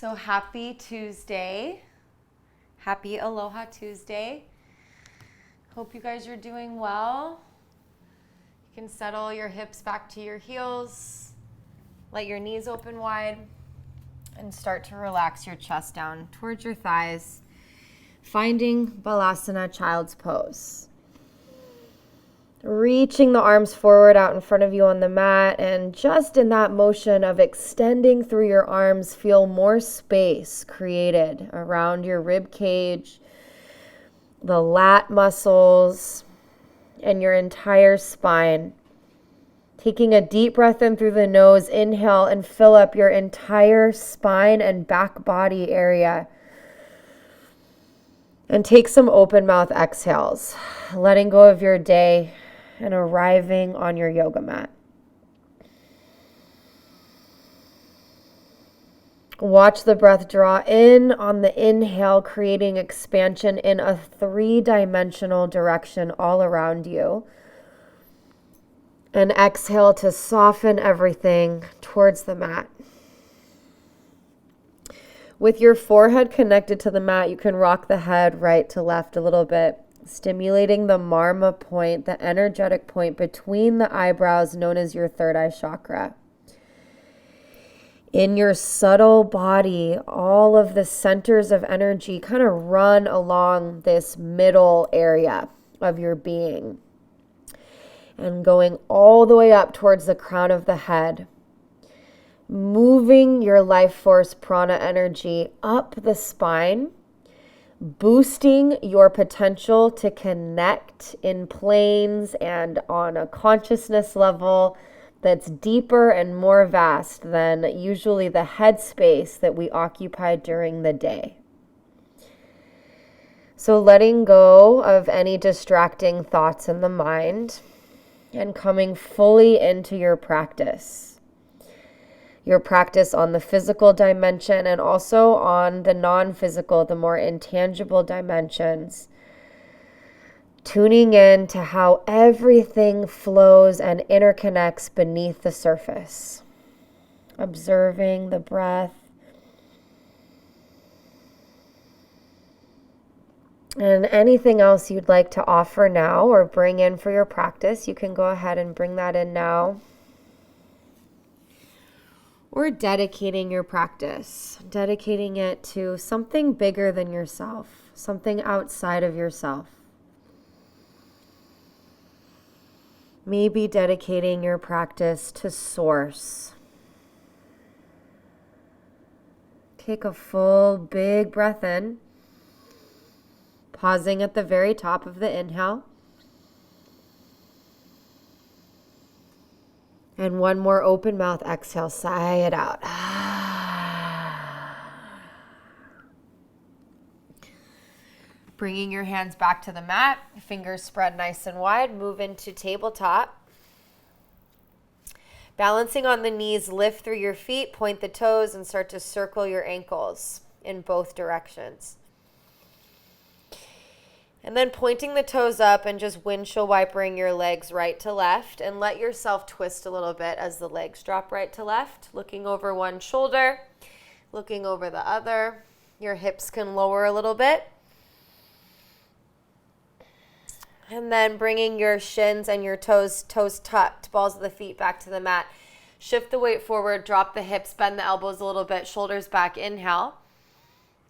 So happy Tuesday. Happy Aloha Tuesday. Hope you guys are doing well. You can settle your hips back to your heels. Let your knees open wide and start to relax your chest down towards your thighs, finding Balasana, Child's Pose. Reaching the arms forward out in front of you on the mat, and just in that motion of extending through your arms, feel more space created around your rib cage, the lat muscles, and your entire spine. Taking a deep breath in through the nose, inhale and fill up your entire spine and back body area. And take some open mouth exhales, letting go of your day and arriving on your yoga mat. Watch the breath draw in on the inhale, creating expansion in a 3-dimensional direction all around you. And exhale to soften everything towards the mat. With your forehead connected to the mat, you can rock the head right to left a little bit, stimulating the marma point, the energetic point between the eyebrows known as your third eye chakra. In your subtle body, all of the centers of energy kind of run along this middle area of your being and going all the way up towards the crown of the head, moving your life force prana energy up the spine, boosting your potential to connect in planes and on a consciousness level that's deeper and more vast than usually the headspace that we occupy during the day. So letting go of any distracting thoughts in the mind and coming fully into your practice. Your practice on the physical dimension and also on the non-physical, the more intangible dimensions. Tuning in to how everything flows and interconnects beneath the surface. Observing the breath. And anything else you'd like to offer now or bring in for your practice, you can go ahead and bring that in now. Or dedicating your practice, dedicating it to something bigger than yourself, something outside of yourself. Maybe dedicating your practice to Source. Take a full, big breath in, pausing at the very top of the inhale. And one more open mouth exhale, sigh it out. Bringing your hands back to the mat, fingers spread nice and wide, move into tabletop. Balancing on the knees, lift through your feet, point the toes, and start to circle your ankles in both directions. And then pointing the toes up and just windshield wipering your legs right to left, and let yourself twist a little bit as the legs drop right to left, looking over one shoulder, looking over the other. Your hips can lower a little bit. And then bringing your shins and your toes tucked, balls of the feet back to the mat. Shift the weight forward, drop the hips, bend the elbows a little bit, shoulders back, inhale.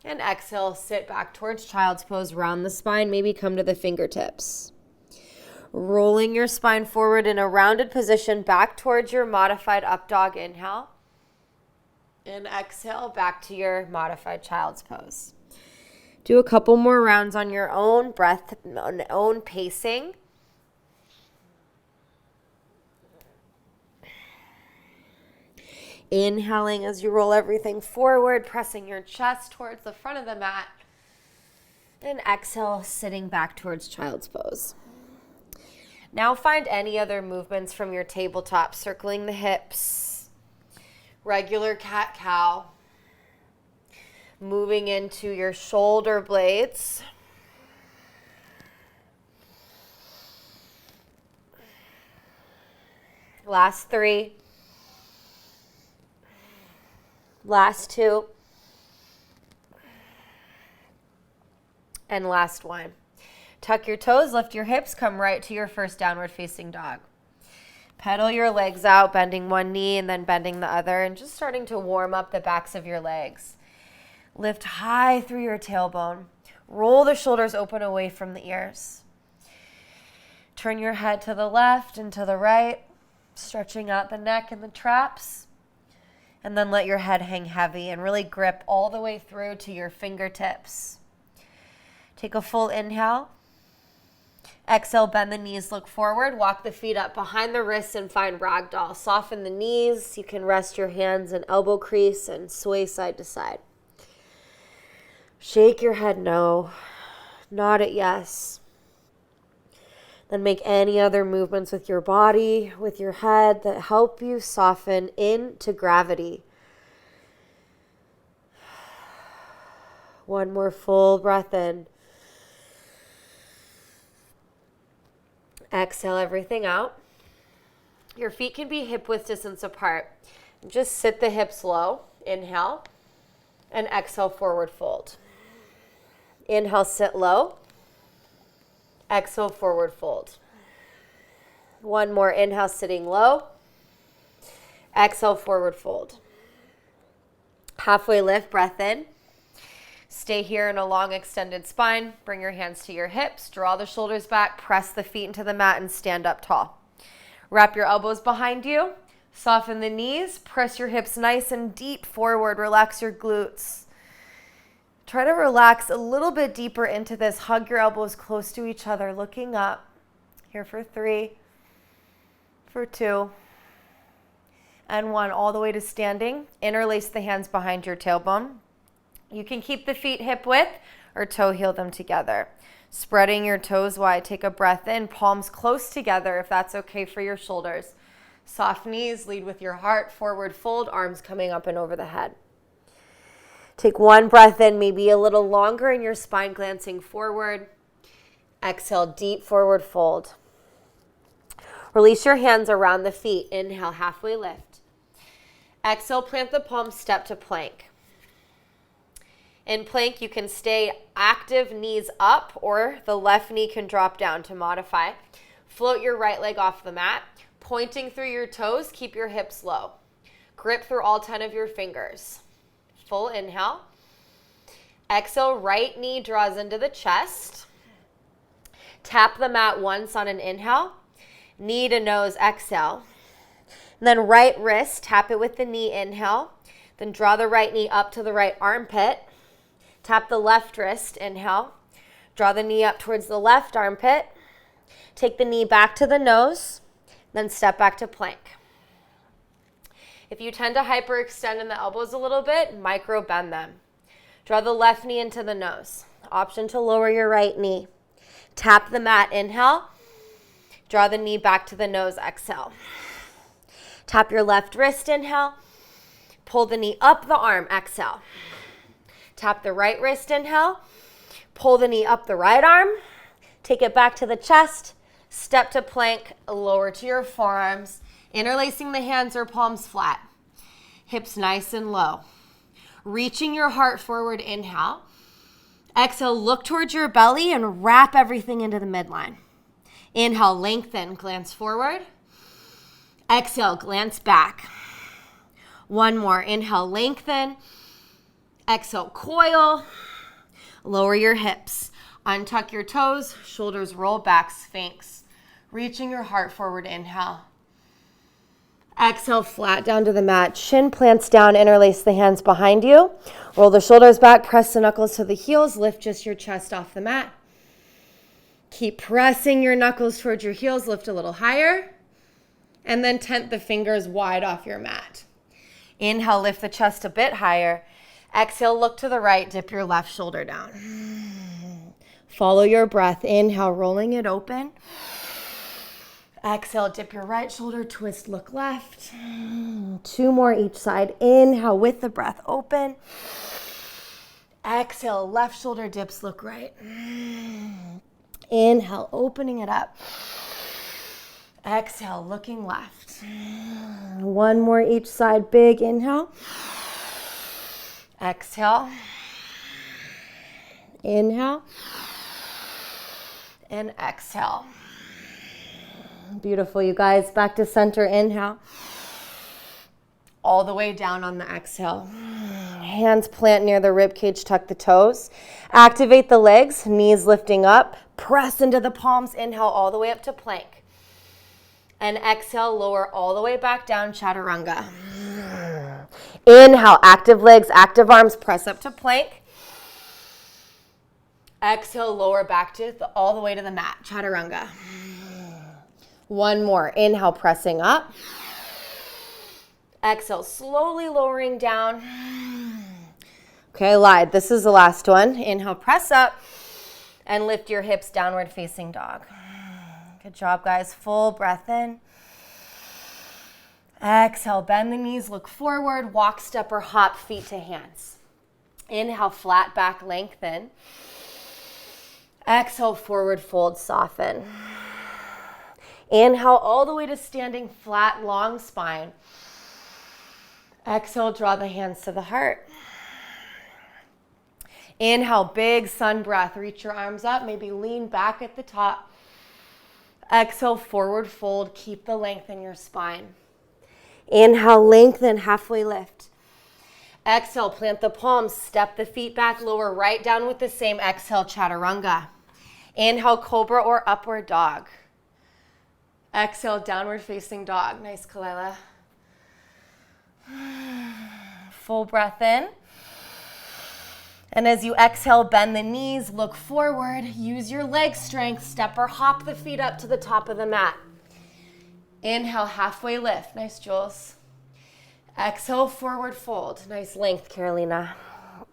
And exhale, sit back towards Child's Pose, round the spine, maybe come to the fingertips. Rolling your spine forward in a rounded position back towards your modified up dog, inhale. And exhale, back to your modified Child's Pose. Do a couple more rounds on your own breath, on own pacing. Inhaling as you roll everything forward, pressing your chest towards the front of the mat. And exhale, sitting back towards Child's Pose. Now find any other movements from your tabletop, circling the hips, regular cat-cow. Moving into your shoulder blades. Last 3. Last 2. And last one. Tuck your toes, lift your hips, come right to your first downward facing dog. Pedal your legs out, bending one knee and then bending the other, and just starting to warm up the backs of your legs. Lift high through your tailbone. Roll the shoulders open away from the ears. Turn your head to the left and to the right, stretching out the neck and the traps. And then let your head hang heavy and really grip all the way through to your fingertips. Take a full inhale. Exhale, bend the knees, look forward, walk the feet up behind the wrists and find ragdoll. Soften the knees. You can rest your hands in elbow crease and sway side to side. Shake your head no, nod it yes. Then make any other movements with your body, with your head that help you soften into gravity. One more full breath in. Exhale everything out. Your feet can be hip width distance apart. Just sit the hips low. Inhale. And exhale, forward fold. Inhale, sit low. Exhale, forward fold. One more. Inhale, sitting low. Exhale, forward fold. Halfway lift, breath in. Stay here in a long extended spine. Bring your hands to your hips. Draw the shoulders back. Press the feet into the mat and stand up tall. Wrap your elbows behind you. Soften the knees. Press your hips nice and deep forward. Relax your glutes. Try to relax a little bit deeper into this. Hug your elbows close to each other, looking up. Here for 3, for 2, and 1. All the way to standing. Interlace the hands behind your tailbone. You can keep the feet hip width or toe heel them together. Spreading your toes wide. Take a breath in. Palms close together if that's okay for your shoulders. Soft knees. Lead with your heart. Forward fold. Arms coming up and over the head. Take one breath in, maybe a little longer in your spine, glancing forward. Exhale, deep forward fold. Release your hands around the feet. Inhale, halfway lift. Exhale, plant the palms, step to plank. In plank, you can stay active, knees up, or the left knee can drop down to modify. Float your right leg off the mat. Pointing through your toes, keep your hips low. Grip through all 10 of your fingers. Full inhale. Exhale, right knee draws into the chest. Tap the mat once on an inhale. Knee to nose, exhale. And then right wrist, tap it with the knee, inhale. Then draw the right knee up to the right armpit. Tap the left wrist, inhale. Draw the knee up towards the left armpit. Take the knee back to the nose. Then step back to plank. If you tend to hyperextend in the elbows a little bit, micro bend them. Draw the left knee into the nose. Option to lower your right knee. Tap the mat, inhale. Draw the knee back to the nose, exhale. Tap your left wrist, inhale. Pull the knee up the arm, exhale. Tap the right wrist, inhale. Pull the knee up the right arm. Take it back to the chest. Step to plank, lower to your forearms. Interlacing the hands or palms flat. Hips nice and low. Reaching your heart forward, inhale. Exhale, look towards your belly and wrap everything into the midline. Inhale, lengthen, glance forward. Exhale, glance back. One more. Inhale, lengthen. Exhale, coil. Lower your hips. Untuck your toes. Shoulders roll back, sphinx. Reaching your heart forward, inhale. Exhale, flat down to the mat. Shin plants down, interlace the hands behind you. Roll the shoulders back, press the knuckles to the heels. Lift just your chest off the mat. Keep pressing your knuckles towards your heels. Lift a little higher. And then tent the fingers wide off your mat. Inhale, lift the chest a bit higher. Exhale, look to the right. Dip your left shoulder down. Follow your breath. Inhale, rolling it open. Exhale, dip your right shoulder, twist, look left. 2 more each side. Inhale with the breath, open. Exhale, left shoulder dips, look right. Inhale, opening it up. Exhale, looking left. 1 more each side, big inhale. Exhale. Inhale. And exhale. Beautiful, you guys. Back to center, inhale. All the way down on the exhale. Hands plant near the rib cage, tuck the toes. Activate the legs, knees lifting up. Press into the palms, inhale all the way up to plank. And exhale, lower all the way back down, chaturanga. Inhale, active legs, active arms, press up to plank. Exhale, lower back to all the way to the mat, chaturanga. One more, inhale, pressing up. Exhale, slowly lowering down. Okay, I lied. This is the last one. Inhale, press up and lift your hips, downward facing dog. Good job, guys. Full breath in. Exhale, bend the knees, look forward, walk, step, or hop, feet to hands. Inhale, flat back, lengthen. Exhale, forward fold, soften. Inhale all the way to standing flat, long spine. Exhale, draw the hands to the heart. Inhale, big sun breath. Reach your arms up, maybe lean back at the top. Exhale, forward fold. Keep the length in your spine. Inhale, lengthen, halfway lift. Exhale, plant the palms, step the feet back, lower right down with the same exhale, chaturanga. Inhale, cobra or upward dog. Exhale, downward facing dog. Nice, Kalila. Full breath in. And as you exhale, bend the knees, look forward, use your leg strength, step or hop the feet up to the top of the mat. Inhale, halfway lift. Nice, Jules. Exhale, forward fold. Nice length, Carolina.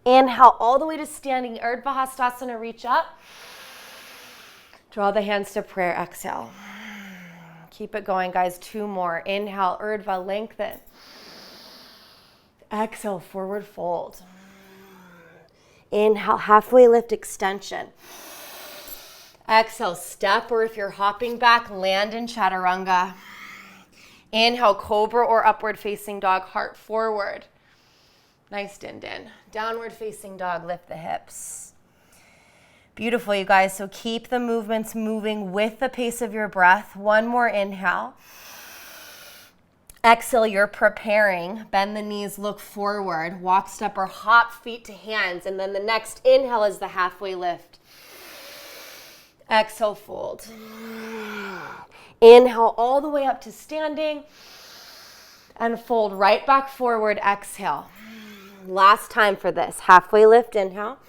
Inhale, all the way to standing, Urdhva Hastasana, reach up. Draw the hands to prayer, exhale. Keep it going, guys. Two more. Inhale, Urdhva, lengthen. Exhale, forward fold. Inhale, halfway lift, extension. Exhale, step, or if you're hopping back, land in chaturanga. Inhale, cobra or upward facing dog, heart forward. Nice, Din Din. Downward facing dog, lift the hips. Beautiful, you guys. So keep the movements moving with the pace of your breath. One more inhale. Exhale, you're preparing. Bend the knees, look forward. Walk, step, or hop, feet to hands. And then the next inhale is the halfway lift. Exhale, fold. Inhale all the way up to standing. And fold right back forward, exhale. Last time for this. Halfway lift, inhale.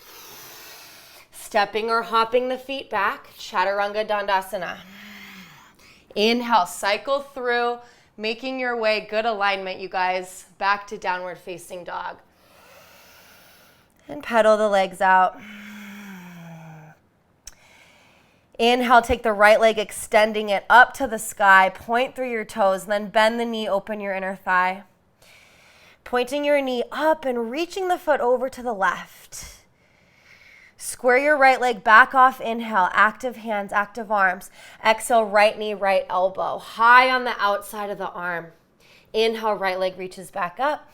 Stepping or hopping the feet back, chaturanga dandasana. Inhale, cycle through. Making your way, good alignment, you guys, back to downward facing dog. And pedal the legs out. Inhale, take the right leg, extending it up to the sky. Point through your toes, then bend the knee, open your inner thigh. Pointing your knee up and reaching the foot over to the left. Square your right leg back off, inhale, active hands, active arms. Exhale, right knee, right elbow, high on the outside of the arm. Inhale, right leg reaches back up.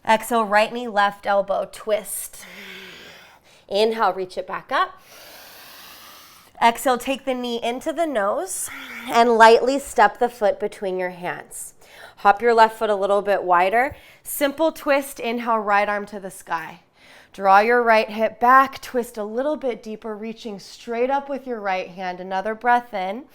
Exhale, right knee, left elbow, twist. Inhale, reach it back up. Exhale, take the knee into the nose and lightly step the foot between your hands. Hop your left foot a little bit wider. Simple twist, inhale, right arm to the sky. Draw your right hip back, twist a little bit deeper, reaching straight up with your right hand. Another breath in.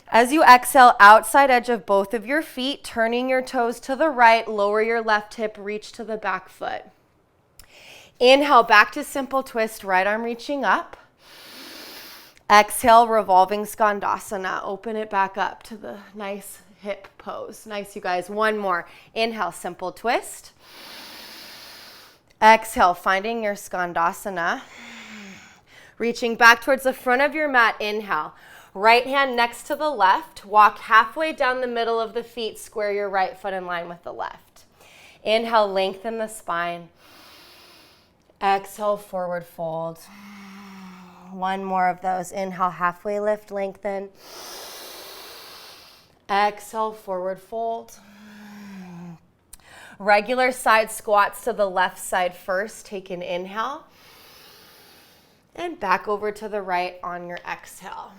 As you exhale, outside edge of both of your feet, turning your toes to the right, lower your left hip, reach to the back foot. Inhale, back to simple twist, right arm reaching up. Exhale, revolving skandasana. Open it back up to the nice hip pose. Nice, you guys. One more. Inhale, simple twist. Exhale, finding your skandasana. Reaching back towards the front of your mat, inhale. Right hand next to the left. Walk halfway down the middle of the feet. Square your right foot in line with the left. Inhale, lengthen the spine. Exhale, forward fold. One more of those. Inhale, halfway lift, lengthen. Exhale, forward fold. Regular side squats to the left side first. Take an inhale. And back over to the right on your exhale.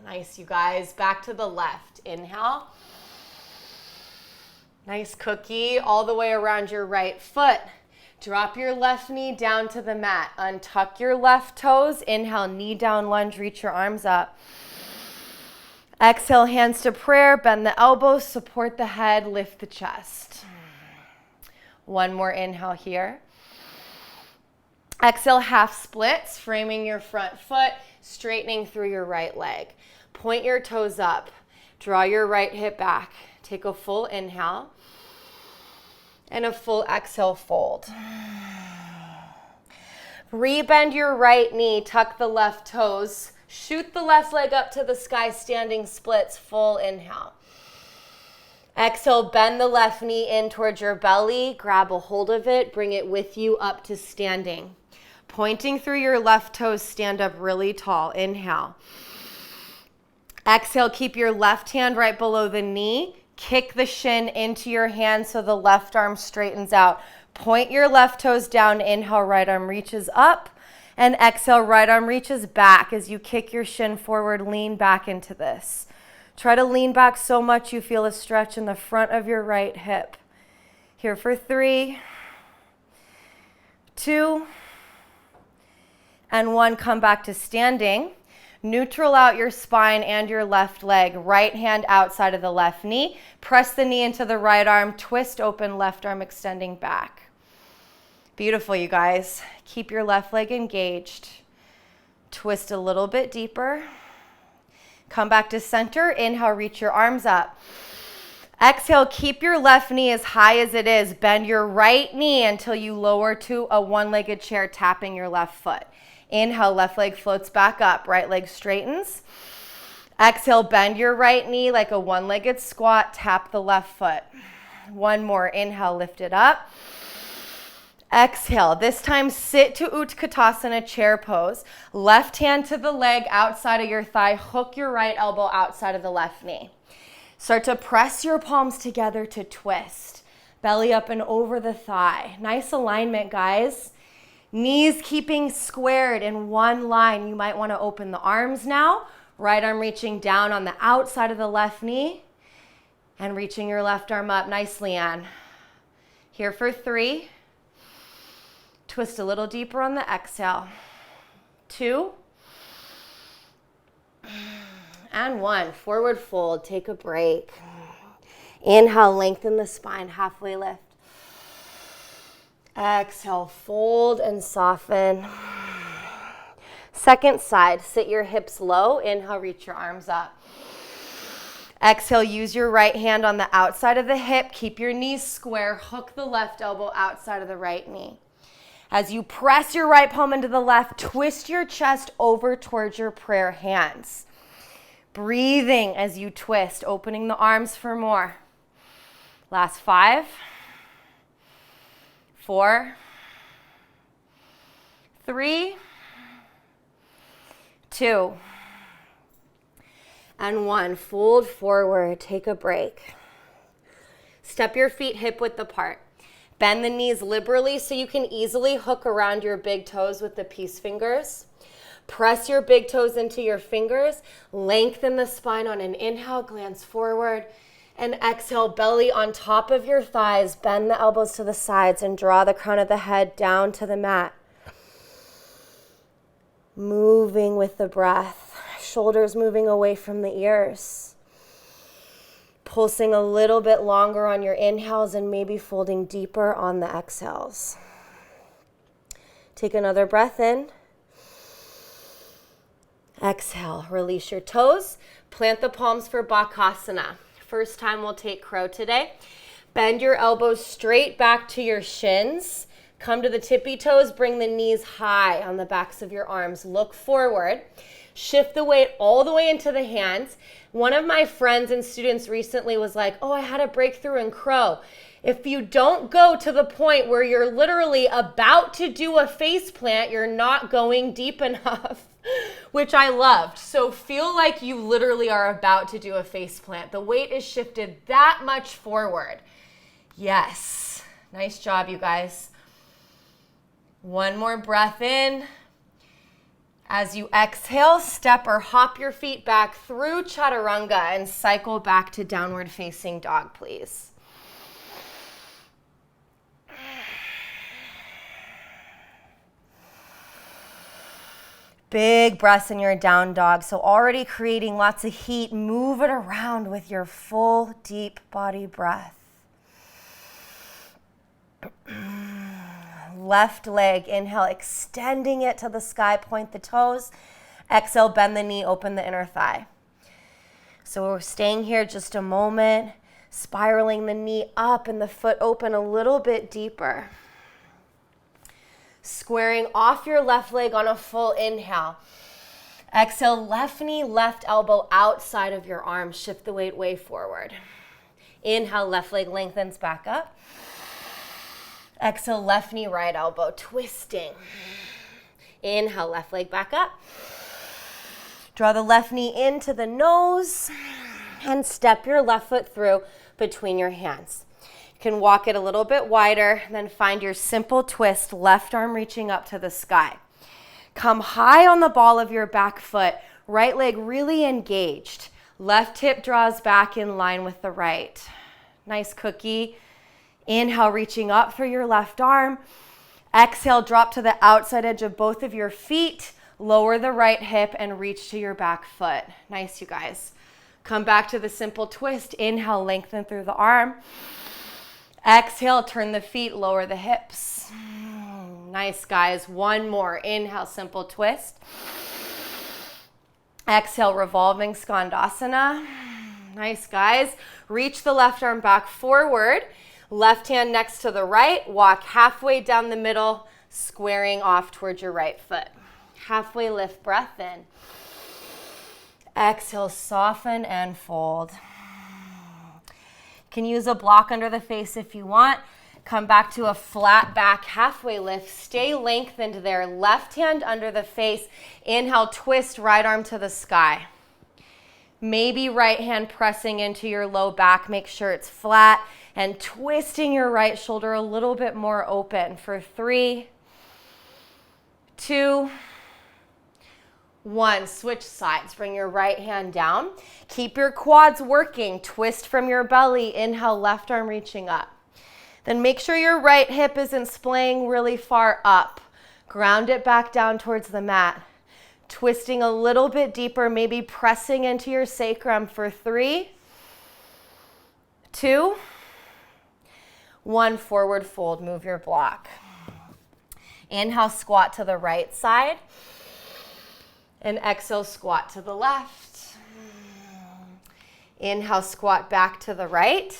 Nice, you guys. Back to the left. Inhale. Nice cookie all the way around your right foot. Drop your left knee down to the mat. Untuck your left toes. Inhale, knee down lunge, reach your arms up. Exhale, hands to prayer. Bend the elbows, support the head, lift the chest. One more inhale here. Exhale, half splits, framing your front foot, straightening through your right leg. Point your toes up. Draw your right hip back. Take a full inhale and a full exhale, fold. Rebend your right knee, tuck the left toes, shoot the left leg up to the sky, standing splits, full inhale. Exhale, bend the left knee in towards your belly, grab a hold of it, bring it with you up to standing. Pointing through your left toes, stand up really tall, inhale. Exhale, keep your left hand right below the knee. Kick the shin into your hand so the left arm straightens out. Point your left toes down. Inhale, right arm reaches up. And exhale, right arm reaches back. As you kick your shin forward, lean back into this. Try to lean back so much you feel a stretch in the front of your right hip. Here for 3, 2, and 1. Come back to standing. Neutral out your spine and your left leg. Right hand outside of the left knee. Press the knee into the right arm. Twist open, left arm extending back. Beautiful, you guys. Keep your left leg engaged. Twist a little bit deeper. Come back to center. Inhale, reach your arms up. Exhale, keep your left knee as high as it is. Bend your right knee until you lower to a one-legged chair, tapping your left foot. Inhale, left leg floats back up, right leg straightens. Exhale, bend your right knee like a one-legged squat, tap the left foot. One more, inhale, lift it up. Exhale, this time sit to Utkatasana, chair pose. Left hand to the leg outside of your thigh, hook your right elbow outside of the left knee. Start to press your palms together to twist. Belly up and over the thigh. Nice alignment, guys. Knees keeping squared in one line. You might want to open the arms now. Right arm reaching down on the outside of the left knee and reaching your left arm up. Nice, Leanne. Here for 3. Twist a little deeper on the exhale. 2. And 1. Forward fold. Take a break. Inhale, lengthen the spine, halfway lift. Exhale, fold and soften. Second side, sit your hips low. Inhale, reach your arms up. Exhale, use your right hand on the outside of the hip. Keep your knees square. Hook the left elbow outside of the right knee. As you press your right palm into the left, twist your chest over towards your prayer hands. Breathing as you twist, opening the arms for more. Last 5. 4, 3, 2, and 1. Fold forward, take a break. Step your feet hip width apart. Bend the knees liberally so you can easily hook around your big toes with the peace fingers. Press your big toes into your fingers. Lengthen the spine on an inhale, glance forward. And exhale, belly on top of your thighs. Bend the elbows to the sides and draw the crown of the head down to the mat. Moving with the breath. Shoulders moving away from the ears. Pulsing a little bit longer on your inhales and maybe folding deeper on the exhales. Take another breath in. Exhale, release your toes. Plant the palms for Bakasana. First time we'll take crow today. Bend your elbows straight back to your shins. Come to the tippy toes. Bring the knees high on the backs of your arms. Look forward. Shift the weight all the way into the hands. One of my friends and students recently was like, oh, I had a breakthrough in crow. If you don't go to the point where you're literally about to do a face plant, you're not going deep enough, which I loved. So feel like you literally are about to do a face plant. The weight is shifted that much forward. Yes. Nice job, you guys. One more breath in. As you exhale, step or hop your feet back through chaturanga and cycle back to downward facing dog, please. Big breaths in your down dog. So already creating lots of heat. Move it around with your full deep body breath. Left leg, inhale, extending it to the sky, point the toes. Exhale, bend the knee, open the inner thigh. So we're staying here just a moment, spiraling the knee up and the foot open a little bit deeper. Squaring off your left leg on a full inhale. Exhale, left knee, left elbow outside of your arm. Shift the weight way forward. Inhale, left leg lengthens back up. Exhale, left knee, right elbow, twisting. Inhale, left leg back up. Draw the left knee into the nose and step your left foot through between your hands. You can walk it a little bit wider, then find your simple twist, left arm reaching up to the sky. Come high on the ball of your back foot, right leg really engaged. Left hip draws back in line with the right. Nice cookie. Inhale, reaching up through your left arm. Exhale, drop to the outside edge of both of your feet. Lower the right hip and reach to your back foot. Nice, you guys. Come back to the simple twist. Inhale, lengthen through the arm. Exhale, turn the feet, lower the hips. Nice, guys. One more. Inhale, simple twist. Exhale, revolving skandasana. Nice, guys. Reach the left arm back forward. Left hand next to the right. Walk halfway down the middle, squaring off towards your right foot. Halfway lift, breath in. Exhale, soften and fold. Can use a block under the face if you want. Come back to a flat back halfway lift. Stay lengthened there. Left hand under the face. Inhale, twist right arm to the sky. Maybe right hand pressing into your low back. Make sure it's flat and twisting your right shoulder a little bit more open for 3, 2, 1. Switch sides. Bring your right hand down. Keep your quads working. Twist from your belly. Inhale, left arm reaching up. Then make sure your right hip isn't splaying really far up. Ground it back down towards the mat. Twisting a little bit deeper, maybe pressing into your sacrum for 3, 2, 1. Forward fold. Move your block. Inhale, squat to the right side. And exhale, squat to the left. Inhale, squat back to the right.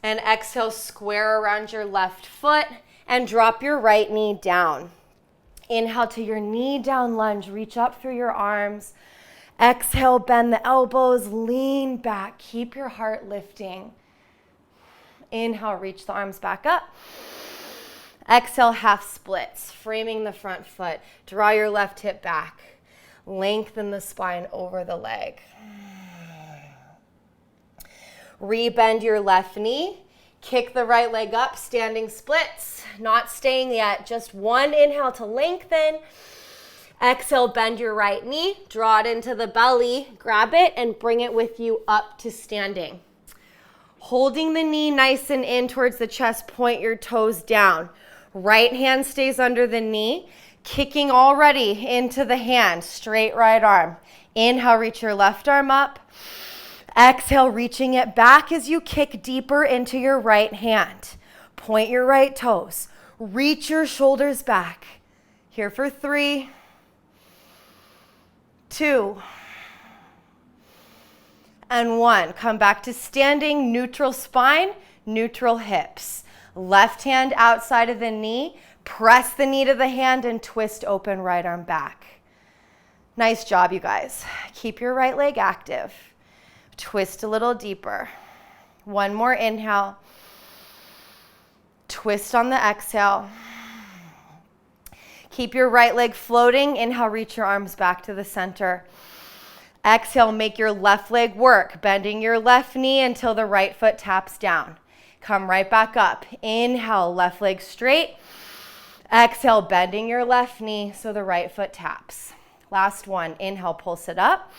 And exhale, square around your left foot and drop your right knee down. Inhale to your knee down lunge. Reach up through your arms. Exhale, bend the elbows, lean back. Keep your heart lifting. Inhale, reach the arms back up. Exhale, half splits, framing the front foot. Draw your left hip back. Lengthen the spine over the leg. Rebend your left knee. Kick the right leg up, standing splits. Not staying yet, just one inhale to lengthen. Exhale, bend your right knee. Draw it into the belly. Grab it and bring it with you up to standing. Holding the knee nice and in towards the chest, point your toes down. Right hand stays under the knee, kicking already into the hand, straight right arm. Inhale, reach your left arm up. Exhale, reaching it back as you kick deeper into your right hand. Point your right toes. Reach your shoulders back. Here for 3, 2, and 1. Come back to standing, neutral spine, neutral hips. Left hand outside of the knee. Press the knee to the hand and twist open right arm back. Nice job, you guys. Keep your right leg active. Twist a little deeper. One more inhale. Twist on the exhale. Keep your right leg floating. Inhale, reach your arms back to the center. Exhale, make your left leg work, bending your left knee until the right foot taps down. Come right back up. Inhale, left leg straight. Exhale, bending your left knee so the right foot taps. Last one, inhale, pulse it up.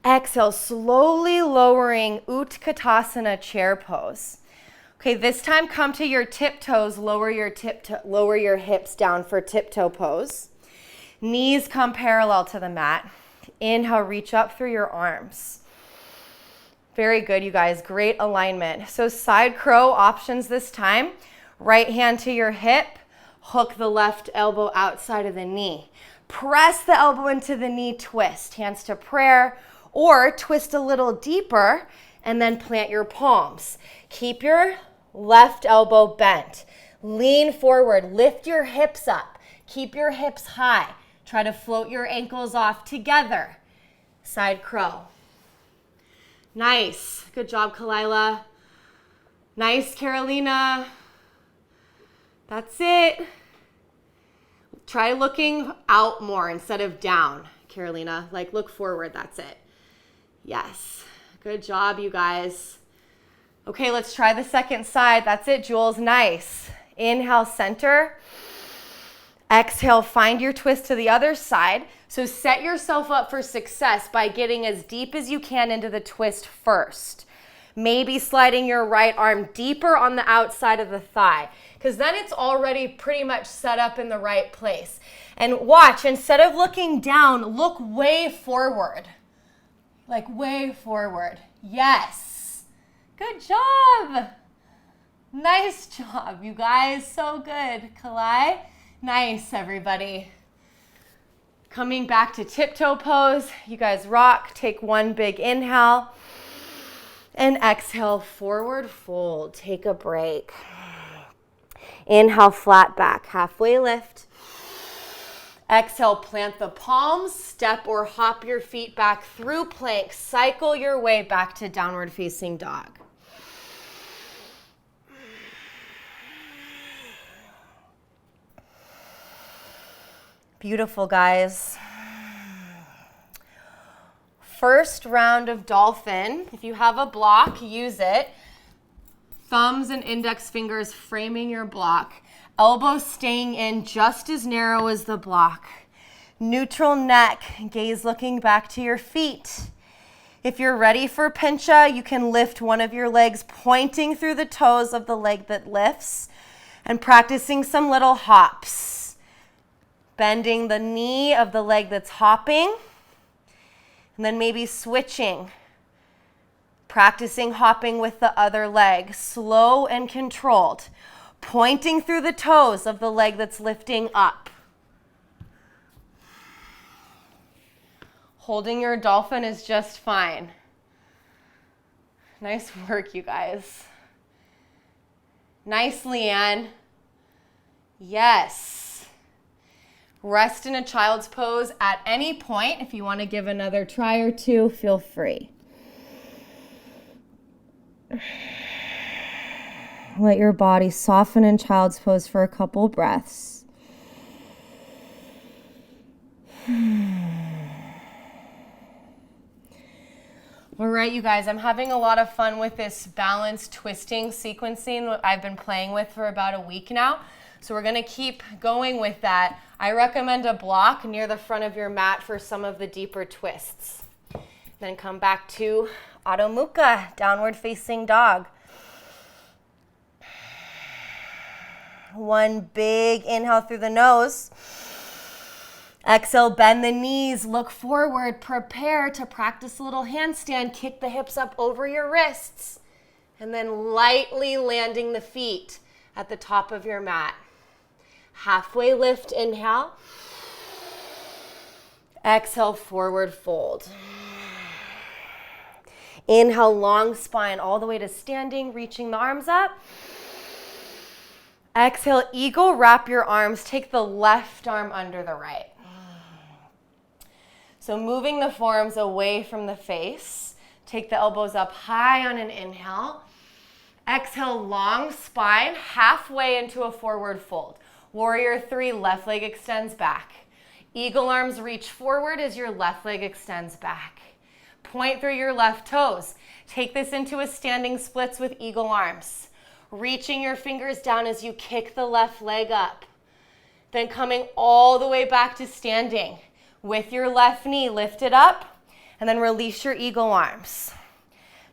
Exhale, slowly lowering Utkatasana chair pose. Okay, this time come to your tiptoes, lower your hips down for tiptoe pose. Knees come parallel to the mat. Inhale, reach up through your arms. Very good, you guys, great alignment. So side crow options this time. Right hand to your hip, hook the left elbow outside of the knee. Press the elbow into the knee, twist, hands to prayer, or twist a little deeper and then plant your palms. Keep your left elbow bent. Lean forward, lift your hips up. Keep your hips high. Try to float your ankles off together. Side crow. Nice. Good job, Kalila. Nice, Carolina. That's it. Try looking out more instead of down, Carolina. Like look forward, that's it. Yes. Good job, you guys. Okay, let's try the second side. That's it, Jules. Nice. Inhale, center. Exhale, find your twist to the other side. So set yourself up for success by getting as deep as you can into the twist first. Maybe sliding your right arm deeper on the outside of the thigh, because then it's already pretty much set up in the right place. And watch, instead of looking down, look way forward. Like way forward. Yes. Good job. Nice job, you guys. So good. Kalai. Nice, everybody. Coming back to tiptoe pose. You guys rock. Take one big inhale. And exhale, forward fold. Take a break. Inhale, flat back. Halfway lift. Exhale, plant the palms. Step or hop your feet back through plank. Cycle your way back to downward facing dog. Beautiful, guys. First round of dolphin. If you have a block, use it. Thumbs and index fingers framing your block. Elbows staying in just as narrow as the block. Neutral neck, gaze looking back to your feet. If you're ready for pincha, you can lift one of your legs, pointing through the toes of the leg that lifts, and practicing some little hops. Bending the knee of the leg that's hopping, and then maybe switching. Practicing hopping with the other leg, slow and controlled. Pointing through the toes of the leg that's lifting up. Holding your dolphin is just fine. Nice work, you guys. Nice, Leanne. Yes. Rest in a child's pose at any point. If you want to give another try or two, feel free. Let your body soften in child's pose for a couple breaths. All right, you guys, I'm having a lot of fun with this balanced twisting sequencing that I've been playing with for about a week now. So we're going to keep going with that. I recommend a block near the front of your mat for some of the deeper twists. Then come back to Adho Mukha, downward facing dog. One big inhale through the nose. Exhale, bend the knees, look forward, prepare to practice a little handstand. Kick the hips up over your wrists. And then lightly landing the feet at the top of your mat. Halfway lift, inhale. Exhale, forward fold. Inhale, long spine all the way to standing, reaching the arms up. Exhale, eagle, wrap your arms. Take the left arm under the right. So moving the forearms away from the face. Take the elbows up high on an inhale. Exhale, long spine, halfway into a forward fold. Warrior 3, left leg extends back. Eagle arms reach forward as your left leg extends back. Point through your left toes. Take this into a standing splits with eagle arms. Reaching your fingers down as you kick the left leg up. Then coming all the way back to standing. With your left knee, lift it up, and then release your eagle arms.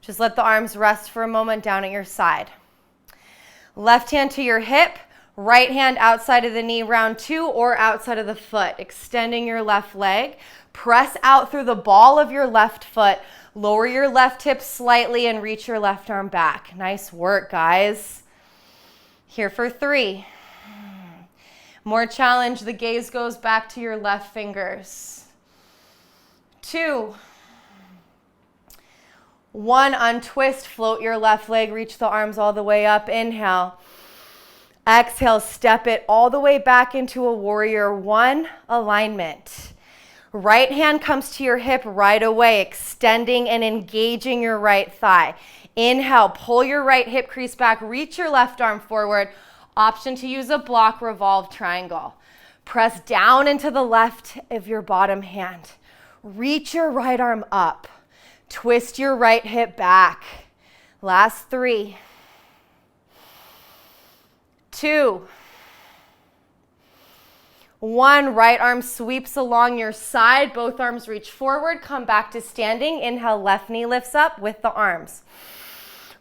Just let the arms rest for a moment down at your side. Left hand to your hip, right hand outside of the knee, round 2, or outside of the foot, extending your left leg. Press out through the ball of your left foot. Lower your left hip slightly and reach your left arm back. Nice work, guys. Here for 3. More challenge, the gaze goes back to your left fingers. 2. 1, untwist, float your left leg, reach the arms all the way up. Inhale. Exhale, step it all the way back into a warrior 1 alignment. Right hand comes to your hip right away, extending and engaging your right thigh. Inhale, pull your right hip crease back, reach your left arm forward. Option to use a block, revolve triangle. Press down into the left of your bottom hand. Reach your right arm up. Twist your right hip back. Last 3. 2. 1, right arm sweeps along your side. Both arms reach forward. Come back to standing. Inhale, left knee lifts up with the arms.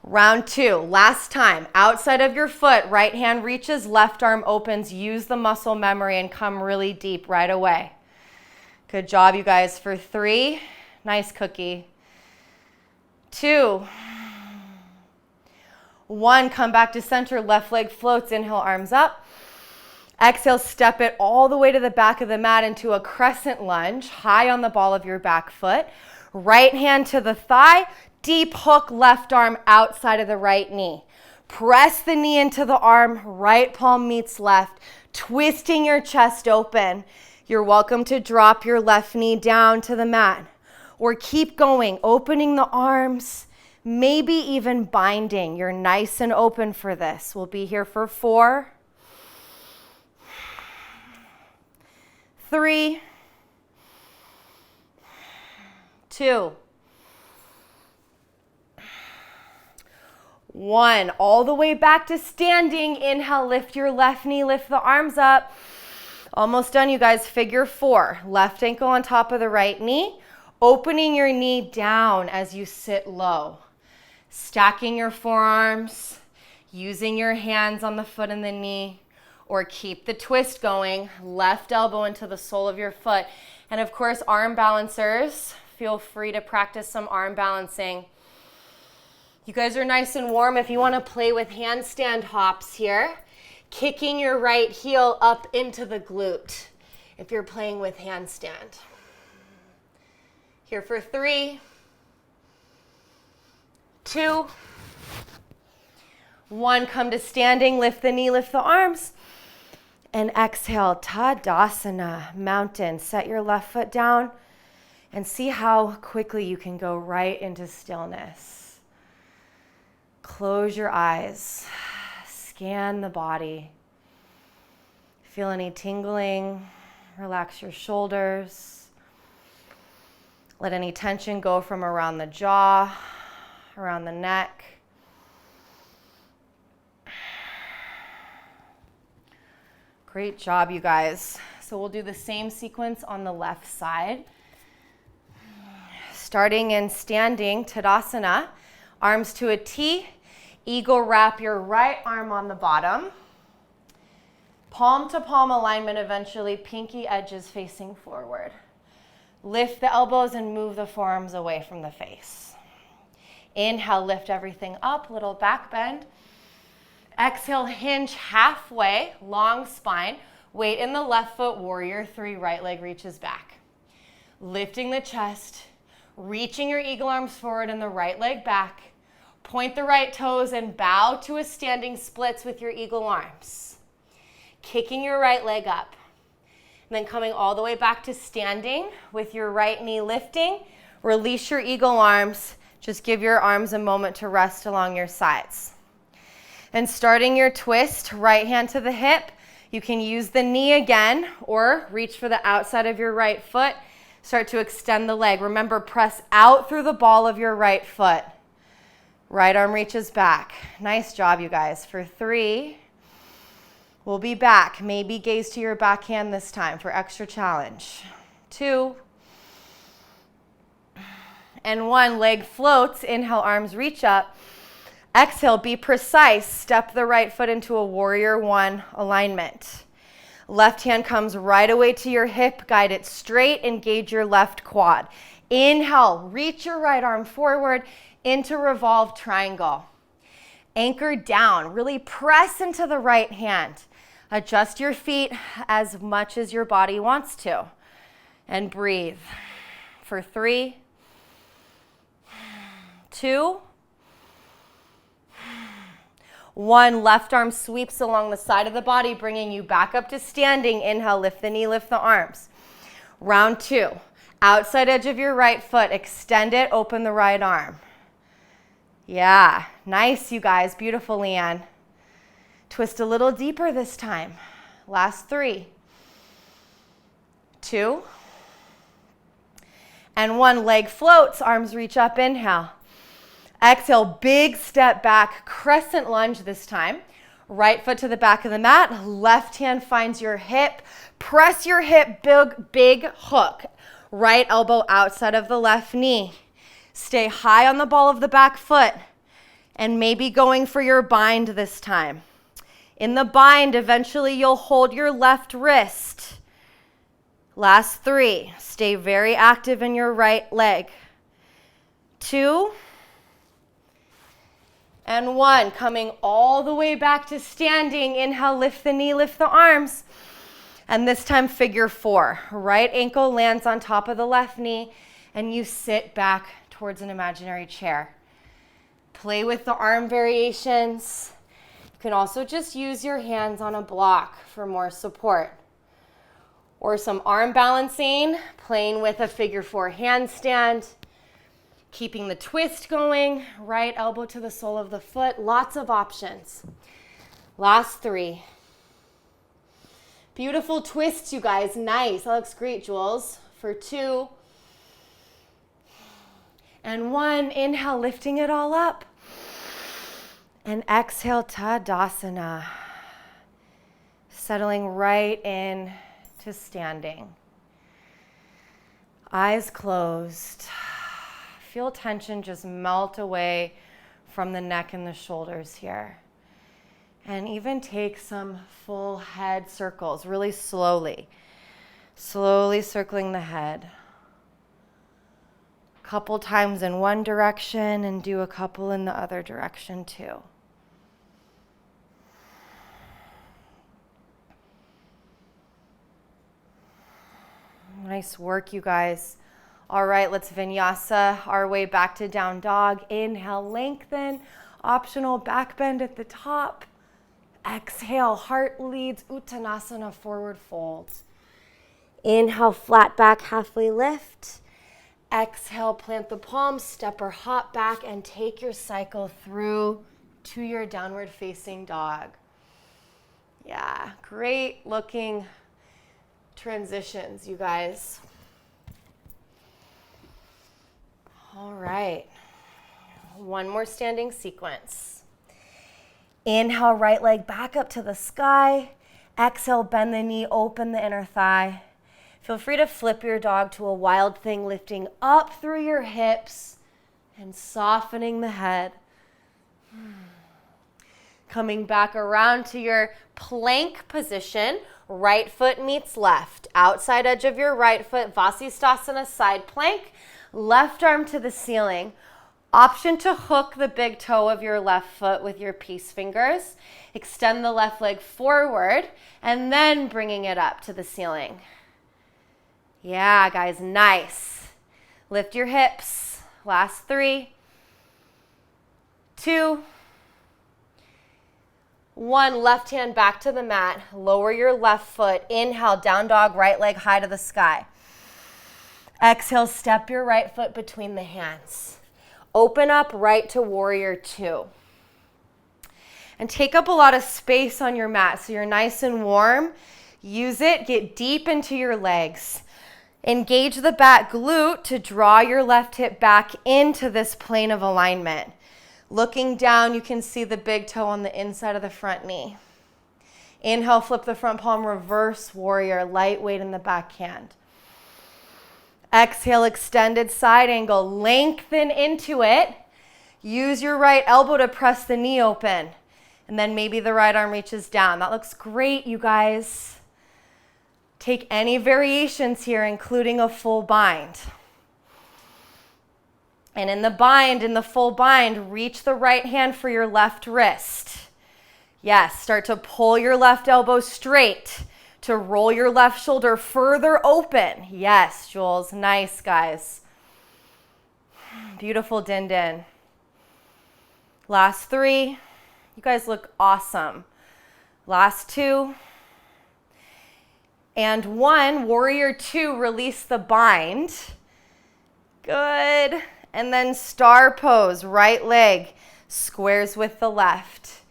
Round 2, last time. Outside of your foot, right hand reaches, left arm opens. Use the muscle memory and come really deep right away. Good job, you guys. For 3, nice cookie. 2. 1, come back to center. Left leg floats. Inhale, arms up. Exhale, step it all the way to the back of the mat into a crescent lunge, high on the ball of your back foot. Right hand to the thigh, deep hook, left arm outside of the right knee. Press the knee into the arm, right palm meets left, twisting your chest open. You're welcome to drop your left knee down to the mat or keep going, opening the arms, maybe even binding. You're nice and open for this. We'll be here for 4, 3, 2, 1. All the way back to standing. Inhale, lift your left knee, lift the arms up. Almost done, you guys. Figure 4. Left ankle on top of the right knee. Opening your knee down as you sit low. Stacking your forearms. Using your hands on the foot and the knee. Or keep the twist going. Left elbow into the sole of your foot. And of course, arm balancers. Feel free to practice some arm balancing. You guys are nice and warm. If you want to play with handstand hops here, kicking your right heel up into the glute if you're playing with handstand. Here for 3, 2, 1. Come to standing, lift the knee, lift the arms. And exhale, Tadasana, mountain. Set your left foot down and see how quickly you can go right into stillness. Close your eyes, scan the body. Feel any tingling, relax your shoulders. Let any tension go from around the jaw, around the neck. Great job, you guys. So we'll do the same sequence on the left side. Starting in standing, Tadasana, arms to a T. Eagle wrap your right arm on the bottom. Palm to palm alignment eventually, pinky edges facing forward. Lift the elbows and move the forearms away from the face. Inhale, lift everything up, little back bend. Exhale, hinge halfway, long spine. Weight in the left foot, warrior 3, right leg reaches back. Lifting the chest, reaching your eagle arms forward and the right leg back. Point the right toes and bow to a standing splits with your eagle arms. Kicking your right leg up. And then coming all the way back to standing with your right knee lifting. Release your eagle arms. Just give your arms a moment to rest along your sides. And starting your twist, right hand to the hip. You can use the knee again or reach for the outside of your right foot. Start to extend the leg. Remember, press out through the ball of your right foot. Right arm reaches back. Nice job, you guys. For 3, We'll be back. Maybe gaze to your backhand this time for extra challenge. 2. And 1, leg floats. Inhale, arms reach up. Exhale, be precise. Step the right foot into a warrior 1 alignment. Left hand comes right away to your hip. Guide it straight. Engage your left quad. Inhale, reach your right arm forward into revolve triangle. Anchor down. Really press into the right hand. Adjust your feet as much as your body wants to. And breathe. For 3, 2, 1. Left arm sweeps along the side of the body, bringing you back up to standing. Inhale, lift the knee, lift the arms. Round 2. Outside edge of your right foot. Extend it, open the right arm. Yeah, nice, you guys. Beautiful, Leanne. Twist a little deeper this time. Last 3, 2, and 1. Leg floats, arms reach up, inhale. Exhale, big step back, crescent lunge this time. Right foot to the back of the mat, left hand finds your hip. Press your hip, big hook. Right elbow outside of the left knee. Stay high on the ball of the back foot, and maybe going for your bind this time. In the bind, eventually you'll hold your left wrist. Last 3, stay very active in your right leg. 2, and 1, coming all the way back to standing. Inhale, lift the knee, lift the arms. And this time, figure 4. Right ankle lands on top of the left knee, and you sit back towards an imaginary chair. Play with the arm variations. You can also just use your hands on a block for more support. Or some arm balancing, playing with a figure 4 handstand. Keeping the twist going, right elbow to the sole of the foot. Lots of options. Last 3. Beautiful twists, you guys. Nice. That looks great, Jules. For 2. And 1. Inhale, lifting it all up. And exhale, Tadasana. Settling right in to standing. Eyes closed. Feel tension just melt away from the neck and the shoulders here. And even take some full head circles, really slowly. Slowly circling the head. A couple times in one direction and do a couple in the other direction too. Nice work, you guys. All right, let's vinyasa our way back to down dog. Inhale, lengthen. Optional back bend at the top. Exhale, heart leads Uttanasana, forward fold. Inhale, flat back, halfway lift. Exhale, plant the palms, step or hop back, and take your cycle through to your downward facing dog. Yeah, great looking transitions, you guys. All right, one more standing sequence. Inhale, right leg back up to the sky. Exhale, bend the knee, open the inner thigh. Feel free to flip your dog to a wild thing, lifting up through your hips and softening the head. Coming back around to your plank position. Right foot meets left. Outside edge of your right foot, Vasisthasana, side plank. Left arm to the ceiling. Option to hook the big toe of your left foot with your peace fingers. Extend the left leg forward and then bringing it up to the ceiling. Yeah, guys, nice. Lift your hips. Last 3, 2, 1. Left hand back to the mat. Lower your left foot. Inhale, down dog, right leg high to the sky. Exhale, step your right foot between the hands. Open up right to warrior 2. And take up a lot of space on your mat so you're nice and warm. Use it, get deep into your legs. Engage the back glute to draw your left hip back into this plane of alignment. Looking down, you can see the big toe on the inside of the front knee. Inhale, flip the front palm, reverse warrior, light weight in the back hand. Exhale, extended side angle, lengthen into it. Use your right elbow to press the knee open. And then maybe the right arm reaches down. That looks great, you guys. Take any variations here, including a full bind. And in the full bind, reach the right hand for your left wrist. Yes, start to pull your left elbow straight, to roll your left shoulder further open. Yes, Jules, nice, guys. Beautiful, Din Din. Last 3. You guys look awesome. Last 2. And 1, warrior 2, release the bind. Good. And then star pose, right leg squares with the left.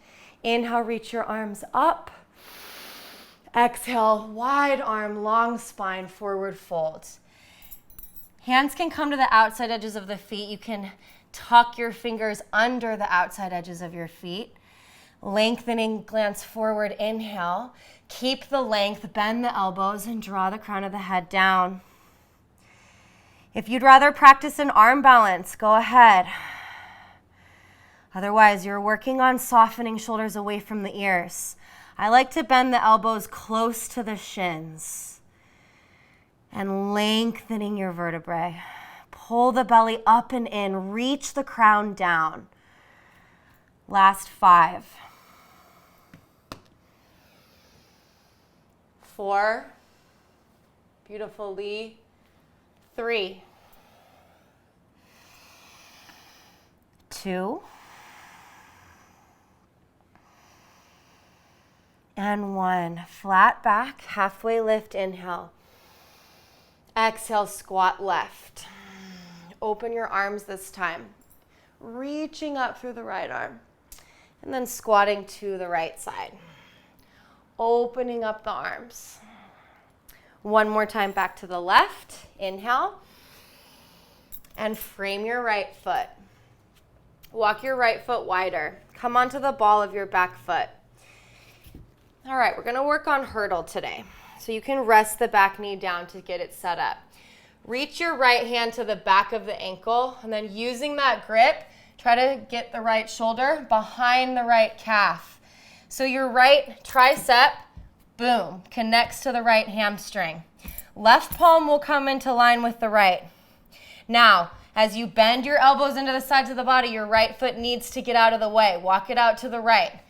Inhale, reach your arms up. Exhale, wide arm, long spine, forward fold. Hands can come to the outside edges of the feet. You can tuck your fingers under the outside edges of your feet. Lengthening, glance forward, inhale. Keep the length, bend the elbows, and draw the crown of the head down. If you'd rather practice an arm balance, go ahead. Otherwise, you're working on softening shoulders away from the ears. I like to bend the elbows close to the shins and lengthening your vertebrae. Pull the belly up and in, reach the crown down. Last 5. 4. Beautiful, Lee. 3. 2. And 1. Flat back, halfway lift, inhale. Exhale, squat left. Open your arms this time. Reaching up through the right arm. And then squatting to the right side. Opening up the arms. One more time back to the left. Inhale. And frame your right foot. Walk your right foot wider. Come onto the ball of your back foot. All right, we're gonna work on hurdle today. So you can rest the back knee down to get it set up. Reach your right hand to the back of the ankle, and then using that grip, try to get the right shoulder behind the right calf. So your right tricep, boom, connects to the right hamstring. Left palm will come into line with the right. Now, as you bend your elbows into the sides of the body, your right foot needs to get out of the way. Walk it out to the right.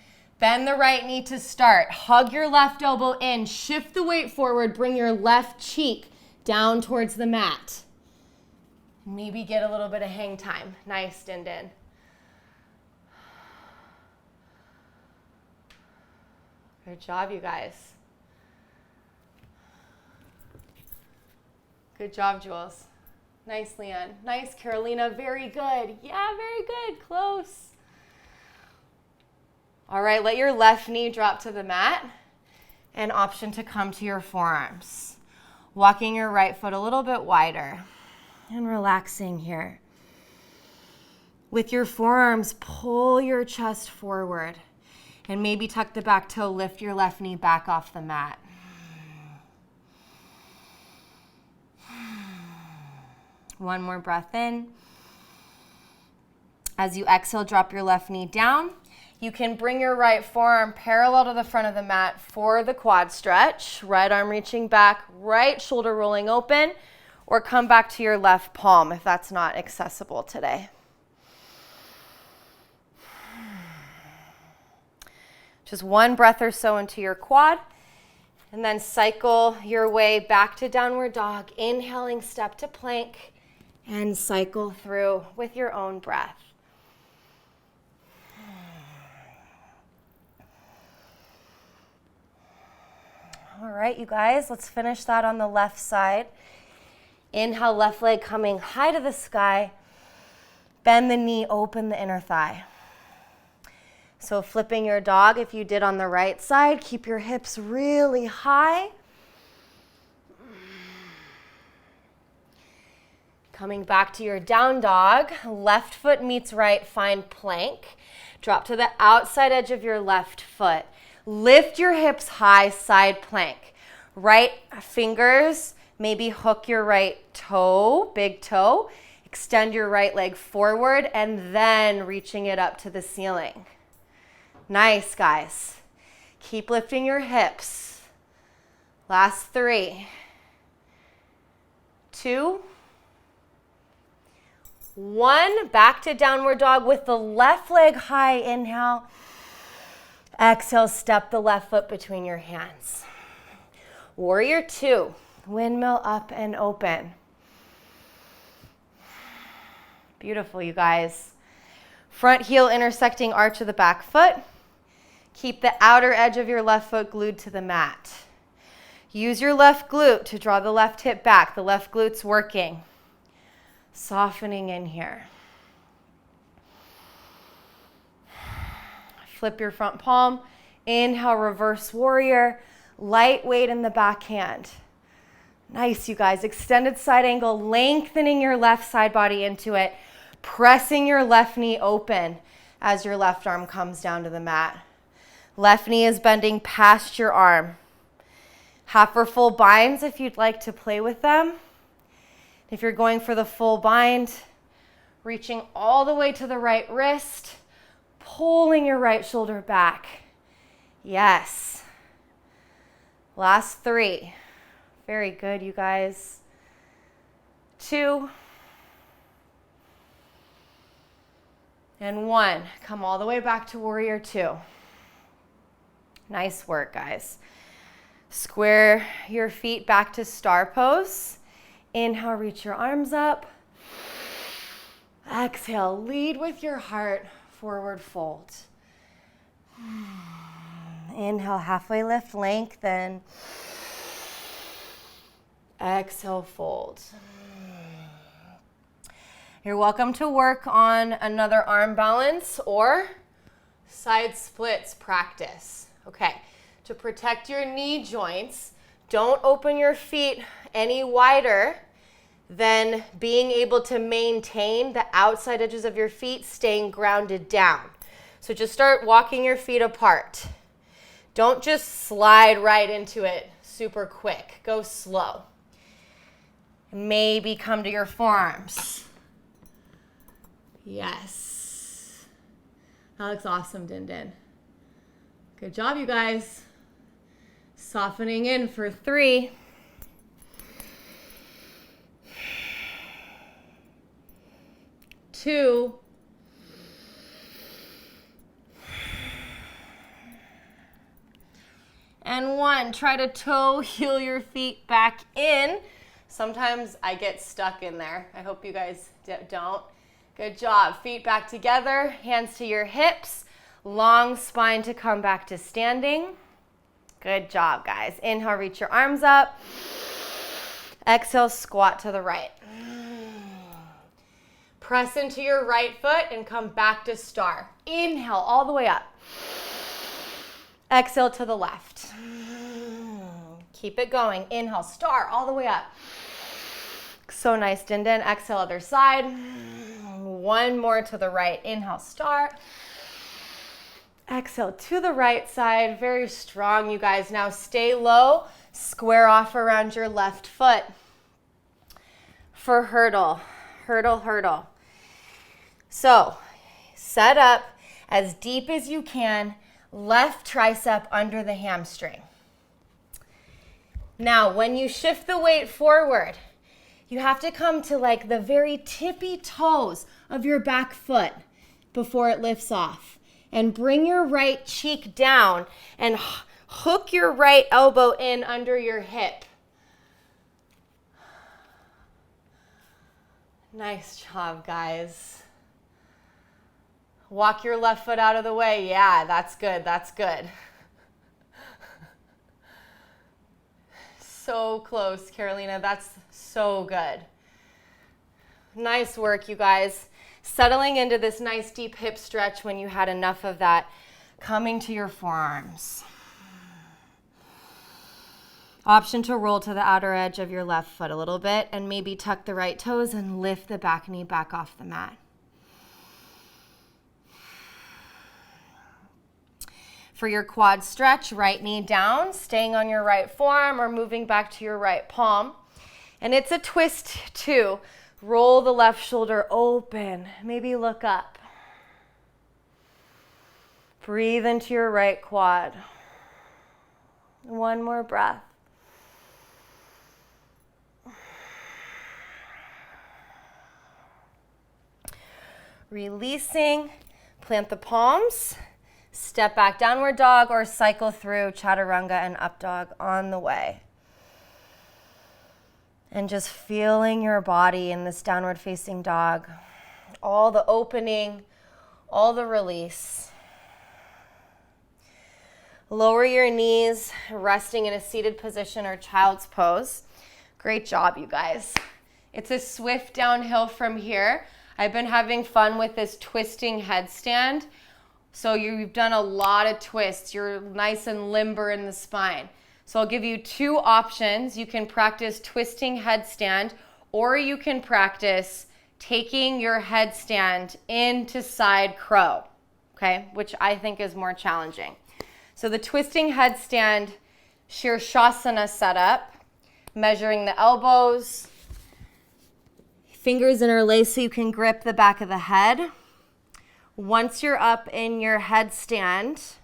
Bend the right knee to start. Hug your left elbow in. Shift the weight forward. Bring your left cheek down towards the mat. Maybe get a little bit of hang time. Nice, Din Din. Good job, you guys. Good job, Jules. Nice, Leanne. Nice, Carolina. Very good. Yeah, very good. Close. All right, let your left knee drop to the mat and option to come to your forearms. Walking your right foot a little bit wider and relaxing here. With your forearms, pull your chest forward and maybe tuck the back toe, lift your left knee back off the mat. One more breath in. As you exhale, drop your left knee down. You can bring your right forearm parallel to the front of the mat for the quad stretch. Right arm reaching back, right shoulder rolling open, or come back to your left palm if that's not accessible today. Just one breath or so into your quad, and then cycle your way back to downward dog, inhaling step to plank, and cycle through with your own breath. All right, you guys, let's finish that on the left side. Inhale, left leg coming high to the sky. Bend the knee, open the inner thigh. So flipping your dog, if you did on the right side, keep your hips really high. Coming back to your down dog, left foot meets right, find plank. Drop to the outside edge of your left foot. Lift your hips high, side plank. Right fingers, maybe hook your right toe, big toe. Extend your right leg forward and then reaching it up to the ceiling. Nice, guys. Keep lifting your hips. Last 3, 2, 1. Back to downward dog with the left leg high. Inhale. Exhale, step the left foot between your hands. Warrior 2, windmill up and open. Beautiful, you guys. Front heel intersecting arch of the back foot. Keep the outer edge of your left foot glued to the mat. Use your left glute to draw the left hip back. The left glute's working. Softening in here. Flip your front palm. Inhale, reverse warrior. Light weight in the back hand. Nice, you guys. Extended side angle, lengthening your left side body into it. Pressing your left knee open as your left arm comes down to the mat. Left knee is bending past your arm. Half or full binds if you'd like to play with them. If you're going for the full bind, reaching all the way to the right wrist, pulling your right shoulder back. Yes. Last 3. Very good, you guys. 2. And 1. Come all the way back to warrior 2. Nice work, guys. Square your feet back to star pose. Inhale, reach your arms up. Exhale, lead with your heart, forward fold. Inhale, halfway lift, lengthen. Exhale, fold. You're welcome to work on another arm balance or side splits practice. Okay, to protect your knee joints, don't open your feet any wider than being able to maintain the outside edges of your feet staying grounded down. So just start walking your feet apart. Don't just slide right into it super quick. Go slow. Maybe come to your forearms. Yes. That looks awesome, Din Din. Good job, you guys. Softening in for 3. 2. And 1. Try to toe heel your feet back in. Sometimes I get stuck in there. I hope you guys don't. Good job. Feet back together, hands to your hips. Long spine to come back to standing. Good job, guys. Inhale, reach your arms up. Exhale, squat to the right. Press into your right foot and come back to star. Inhale all the way up. Exhale to the left. Keep it going. Inhale, star all the way up. So nice, Din Din. Exhale, other side. 1 more to the right. Inhale, star. Exhale to the right side. Very strong, you guys. Now stay low. Square off around your left foot. For hurdle, hurdle, hurdle. So set up as deep as you can. Left tricep under the hamstring. Now, when you shift the weight forward, you have to come to like the very tippy toes of your back foot before it lifts off. And bring your right cheek down and hook your right elbow in under your hip. Nice job, guys. Walk your left foot out of the way. Yeah, that's good. That's good. So close, Carolina. That's so good. Nice work, you guys. Settling into this nice deep hip stretch when you had enough of that. Coming to your forearms. Option to roll to the outer edge of your left foot a little bit and maybe tuck the right toes and lift the back knee back off the mat. For your quad stretch, right knee down, staying on your right forearm or moving back to your right palm. And it's a twist too. Roll the left shoulder open, maybe look up. Breathe into your right quad. One more breath. Releasing, plant the palms, step back, downward dog, or cycle through chaturanga and up dog on the way. And just feeling your body in this downward facing dog. All the opening, all the release. Lower your knees, resting in a seated position or child's pose. Great job, you guys. It's a swift downhill from here. I've been having fun with this twisting headstand. So you've done a lot of twists. You're nice and limber in the spine. So I'll give you two options. You can practice twisting headstand, or you can practice taking your headstand into side crow, okay, which I think is more challenging. So the twisting headstand, Shirshasana setup, measuring the elbows, fingers interlaced so you can grip the back of the head. Once you're up in your headstand,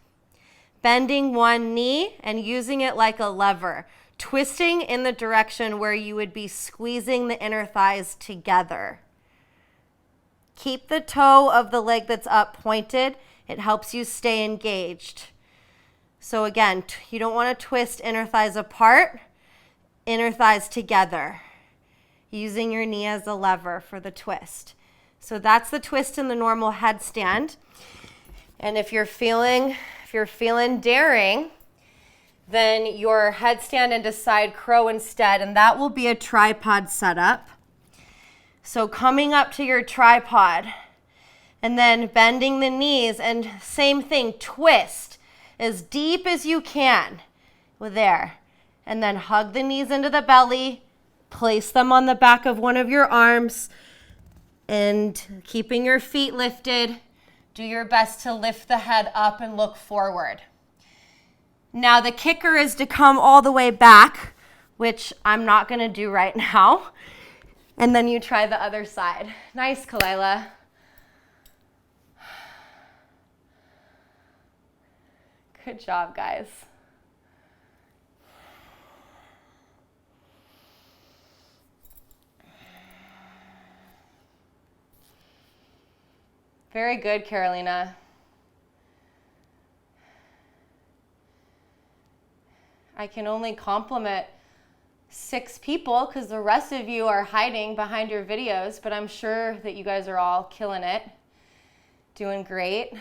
bending one knee and using it like a lever, twisting in the direction where you would be squeezing the inner thighs together. Keep the toe of the leg that's up pointed. It helps you stay engaged. So again, you don't want to twist inner thighs apart, inner thighs together, using your knee as a lever for the twist. So that's the twist in the normal headstand. And if you're feeling daring, then your headstand into side crow instead, and that will be a tripod setup. So coming up to your tripod and then bending the knees, and same thing, twist as deep as you can. There. And then hug the knees into the belly, place them on the back of one of your arms, and keeping your feet lifted, do your best to lift the head up and look forward. Now the kicker is to come all the way back, which I'm not going to do right now. And then you try the other side. Nice, Kalila. Good job, guys. Very good, Carolina. I can only compliment 6 people because the rest of you are hiding behind your videos, but I'm sure that you guys are all killing it, doing great.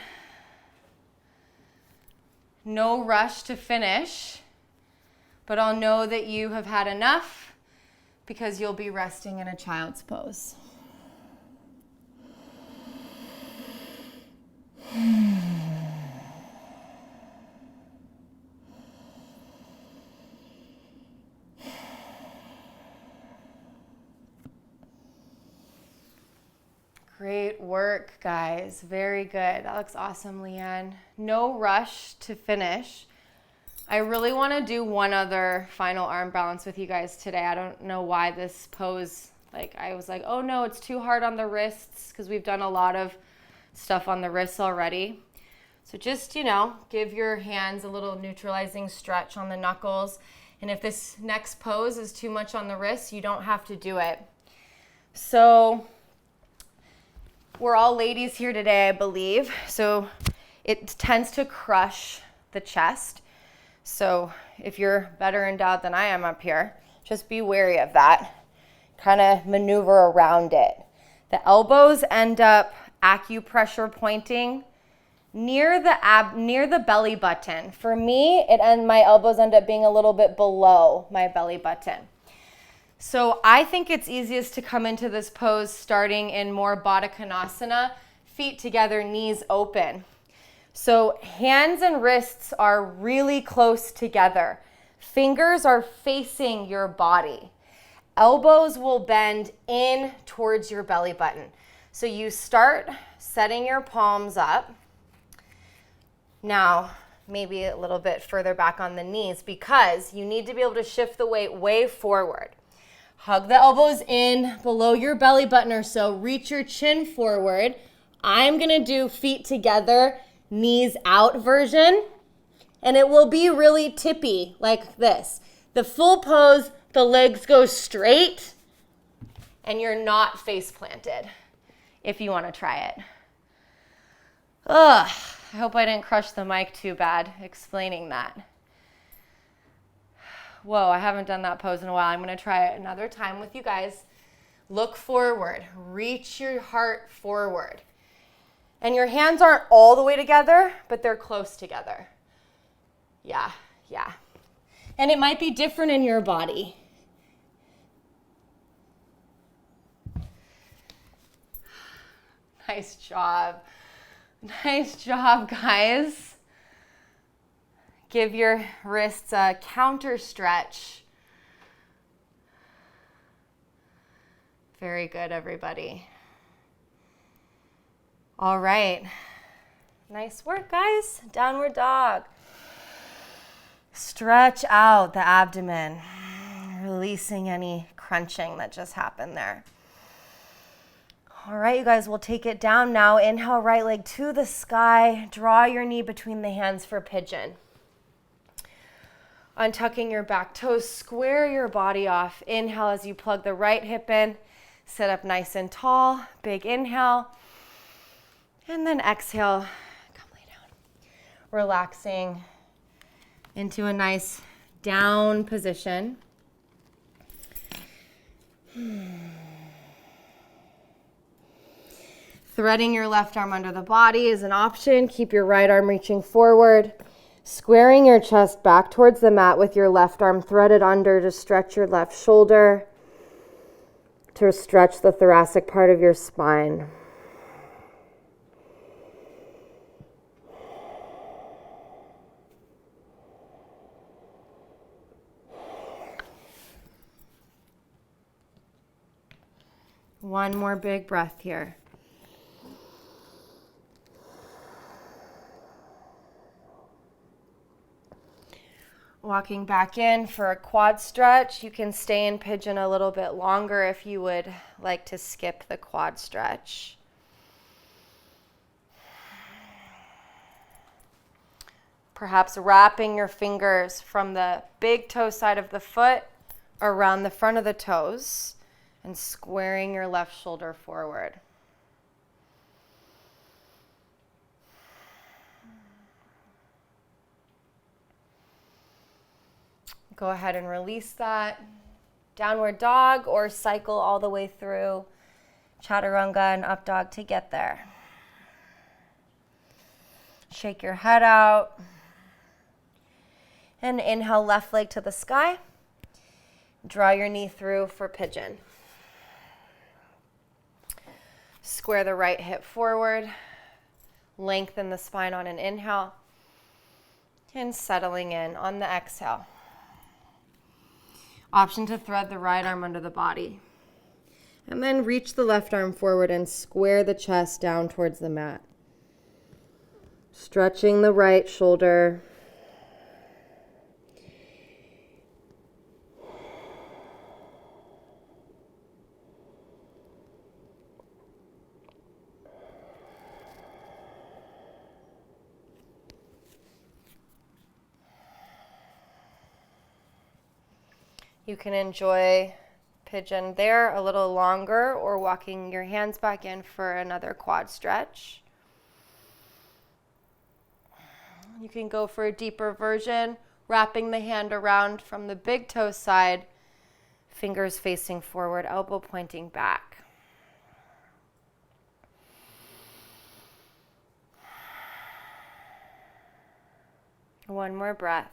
No rush to finish, but I'll know that you have had enough because you'll be resting in a child's pose. Great work, guys. Very good. That looks awesome, Leanne. No rush to finish. I really want to do one other final arm balance with you guys today. I don't know why this pose, I was like, oh no, it's too hard on the wrists because we've done a lot of stuff on the wrists already. So just, give your hands a little neutralizing stretch on the knuckles. And if this next pose is too much on the wrists, you don't have to do it. So we're all ladies here today, I believe. So it tends to crush the chest. So if you're better endowed than I am up here, just be wary of that. Kind of maneuver around it. The elbows end up acupressure pointing near the belly button. For me, my elbows end up being a little bit below my belly button. So I think it's easiest to come into this pose starting in more Baddha Konasana, feet together, knees open. So hands and wrists are really close together. Fingers are facing your body. Elbows will bend in towards your belly button. So you start setting your palms up. Now, maybe a little bit further back on the knees, because you need to be able to shift the weight way forward. Hug the elbows in below your belly button or so. Reach your chin forward. I'm going to do feet together, knees out version. And it will be really tippy like this. The full pose, the legs go straight, and you're not face planted if you want to try it. Ugh, I hope I didn't crush the mic too bad explaining that. Whoa, I haven't done that pose in a while. I'm going to try it another time with you guys. Look forward. Reach your heart forward. And your hands aren't all the way together, but they're close together. Yeah. And it might be different in your body. Nice job. Nice job, guys. Give your wrists a counter stretch. Very good, everybody. All right. Nice work, guys. Downward dog. Stretch out the abdomen, releasing any crunching that just happened there. All right, you guys, we'll take it down now. Inhale, right leg to the sky. Draw your knee between the hands for pigeon. Untucking your back toes, square your body off. Inhale as you plug the right hip in. Sit up nice and tall. Big inhale. And then exhale. Come lay down. Relaxing into a nice down position. Threading your left arm under the body is an option. Keep your right arm reaching forward. Squaring your chest back towards the mat with your left arm threaded under to stretch your left shoulder, to stretch the thoracic part of your spine. One more big breath here. Walking back in for a quad stretch. You can stay in pigeon a little bit longer if you would like to skip the quad stretch. Perhaps wrapping your fingers from the big toe side of the foot around the front of the toes and squaring your left shoulder forward. Go ahead and release that. Downward dog, or cycle all the way through chaturanga and up dog to get there. Shake your head out. And inhale, left leg to the sky. Draw your knee through for pigeon. Square the right hip forward. Lengthen the spine on an inhale. And settling in on the exhale. Option to thread the right arm under the body. And then reach the left arm forward and square the chest down towards the mat. Stretching the right shoulder. You can enjoy pigeon there a little longer, or walking your hands back in for another quad stretch. You can go for a deeper version, wrapping the hand around from the big toe side, fingers facing forward, elbow pointing back. One more breath.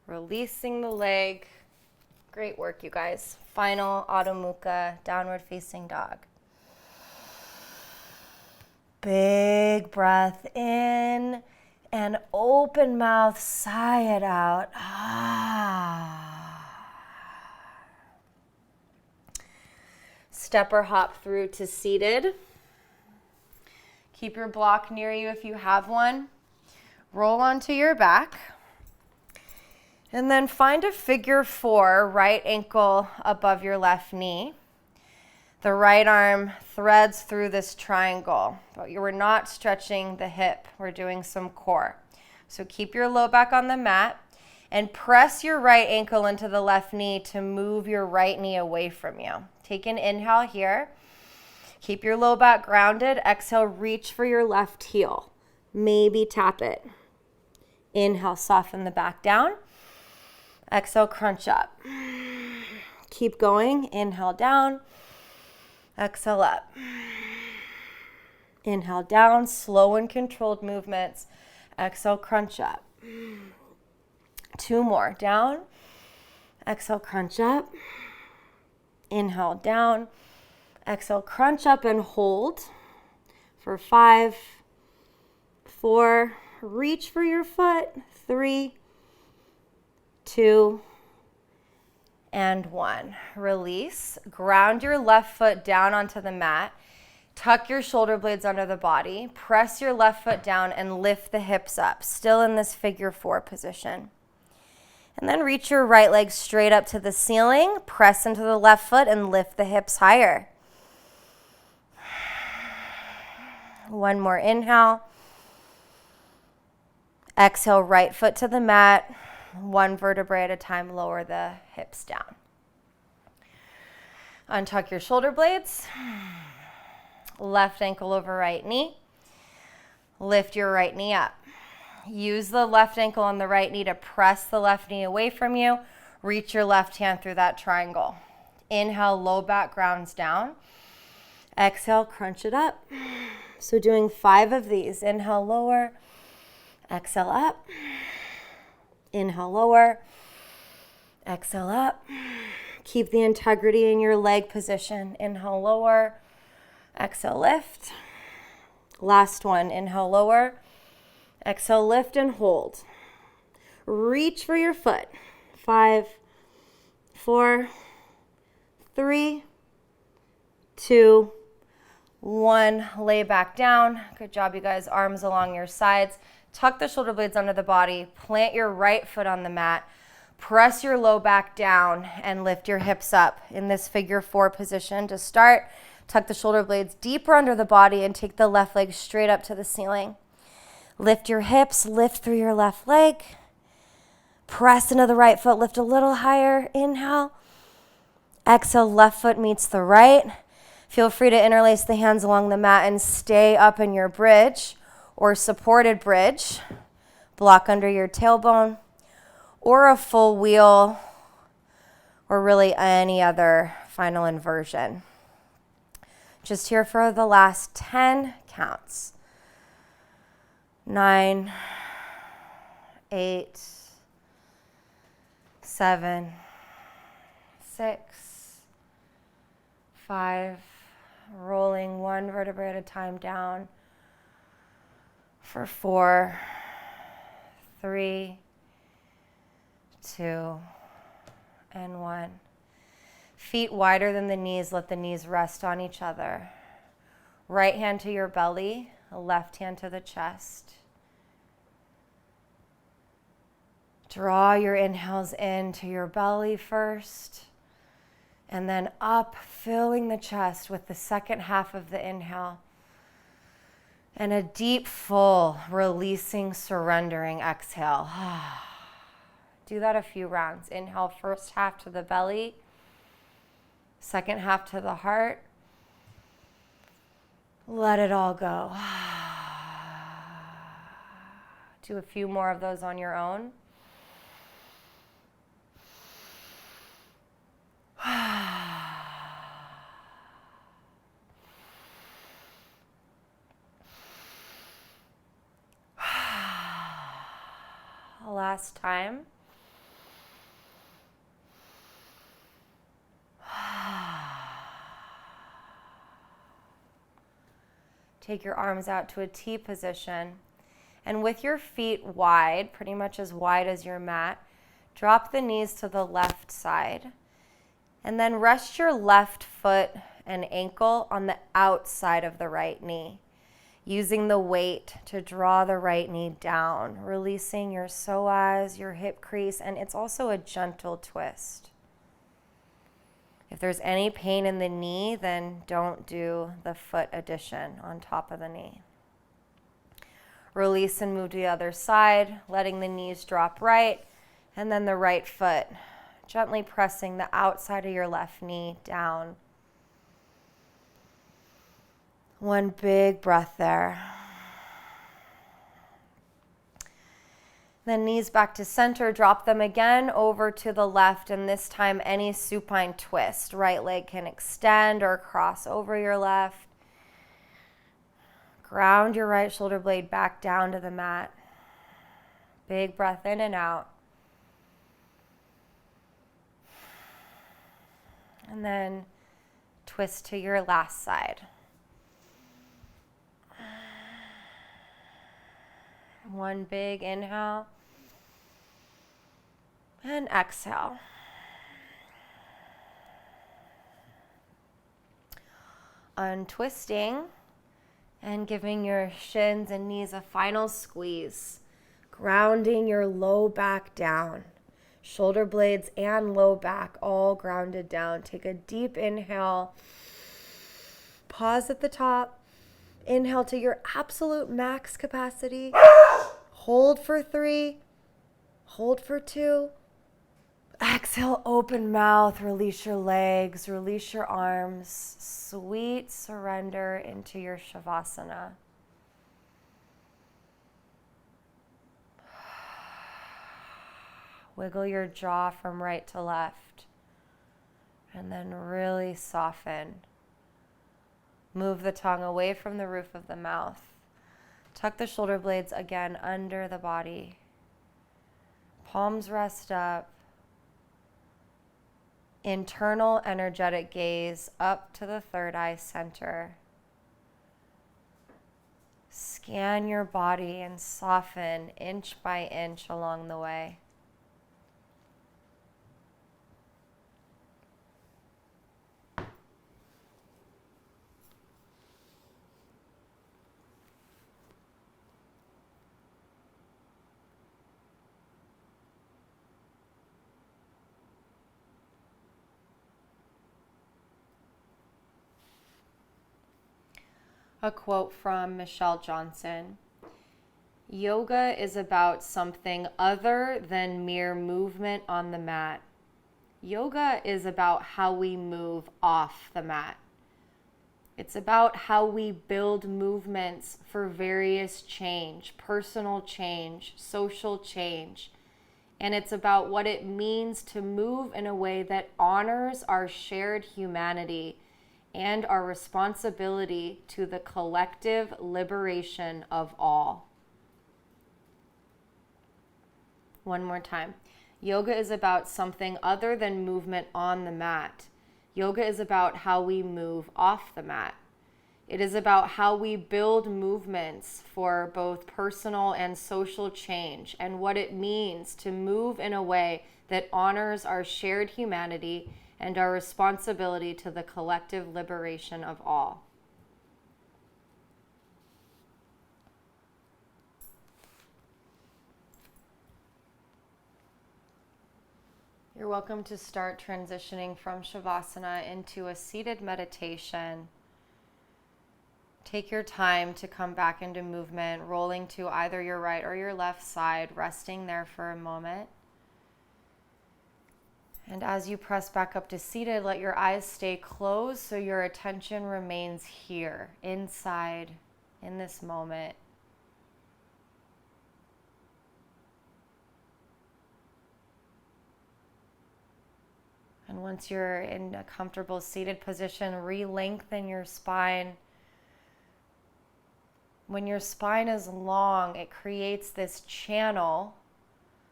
Releasing the leg. Great work, you guys. Final Adho Mukha, downward facing dog. Big breath in and open mouth, sigh it out. Step or hop through to seated. Keep your block near you if you have one. Roll onto your back. And then find a figure 4, right ankle above your left knee. The right arm threads through this triangle, but we're not stretching the hip. We're doing some core. So keep your low back on the mat and press your right ankle into the left knee to move your right knee away from you. Take an inhale here. Keep your low back grounded. Exhale, reach for your left heel. Maybe tap it. Inhale, soften the back down. Exhale, crunch up. Keep going. Inhale, down. Exhale, up. Inhale, down. Slow and controlled movements. Exhale, crunch up. 2 more. Down. Exhale, crunch up. Inhale, down. Exhale, crunch up and hold for 5, 4. Reach for your foot. 3, 2, and 1. Release. Ground your left foot down onto the mat. Tuck your shoulder blades under the body. Press your left foot down and lift the hips up, still in this figure 4 position. And then reach your right leg straight up to the ceiling. Press into the left foot and lift the hips higher. 1 more inhale. Exhale, right foot to the mat. 1 vertebrae at a time, lower the hips down. Untuck your shoulder blades. Left ankle over right knee. Lift your right knee up. Use the left ankle on the right knee to press the left knee away from you. Reach your left hand through that triangle. Inhale, low back grounds down. Exhale, crunch it up. So doing 5 of these. Inhale, lower. Exhale, up. Inhale, lower. Exhale, up. Keep the integrity in your leg position. Inhale, lower. Exhale, lift. Last one. Inhale, lower. Exhale, lift and hold. Reach for your foot. 5, 4, 3, 2, 1. Lay back down. Good job, you guys. Arms along your sides. Tuck the shoulder blades under the body. Plant your right foot on the mat. Press your low back down and lift your hips up in this figure 4 position. To start, tuck the shoulder blades deeper under the body and take the left leg straight up to the ceiling. Lift your hips, lift through your left leg. Press into the right foot, lift a little higher. Inhale. Exhale, left foot meets the right. Feel free to interlace the hands along the mat and stay up in your bridge or supported bridge. Block under your tailbone or a full wheel or really any other final inversion. Just here for the last 10 counts. 9, 8, 7, 6, 5, rolling 1 vertebrae at a time down for 4, 3, 2, and 1. Feet wider than the knees, let the knees rest on each other. Right hand to your belly, left hand to the chest. Draw your inhales into your belly first, and then up, filling the chest with the second half of the inhale. And a deep, full, releasing, surrendering exhale. Do that a few rounds. Inhale, first half to the belly, second half to the heart. Let it all go. Do a few more of those on your own. Last time. Take your arms out to a T position. And with your feet wide, pretty much as wide as your mat, drop the knees to the left side. And then rest your left foot and ankle on the outside of the right knee. using the weight to draw the right knee down, releasing your psoas, your hip crease, and it's also a gentle twist. If there's any pain in the knee, then don't do the foot addition on top of the knee. Release and move to the other side, letting the knees drop right, and then the right foot, gently pressing the outside of your left knee down. One big breath there. Then knees back to center, drop them again over to the left, and this time any supine twist. Right leg can extend or cross over your left. Ground your right shoulder blade back down to the mat. Big breath in and out. And then twist to your last side. One big inhale and exhale. Untwisting and giving your shins and knees a final squeeze, grounding your low back down. Shoulder blades and low back all grounded down. Take a deep inhale. Pause at the top. Inhale to your absolute max capacity. Hold for 3. Hold for 2. Exhale, open mouth. Release your legs. Release your arms. Sweet surrender into your Shavasana. Wiggle your jaw from right to left. And then really soften. Move the tongue away from the roof of the mouth. Tuck the shoulder blades again under the body. Palms rest up. Internal energetic gaze up to the third eye center. Scan your body and soften inch by inch along the way. A quote from Michelle Johnson. Yoga is about something other than mere movement on the mat. Yoga is about how we move off the mat. It's about how we build movements for various change, personal change, social change. And it's about what it means to move in a way that honors our shared humanity and our responsibility to the collective liberation of all. One more time. Yoga is about something other than movement on the mat. Yoga is about how we move off the mat. It is about how we build movements for both personal and social change and what it means to move in a way that honors our shared humanity and our responsibility to the collective liberation of all. You're welcome to start transitioning from Shavasana into a seated meditation. Take your time to come back into movement, rolling to either your right or your left side, resting there for a moment. And as you press back up to seated, let your eyes stay closed so your attention remains here, inside, in this moment. And once you're in a comfortable seated position, re-lengthen your spine. When your spine is long, it creates this channel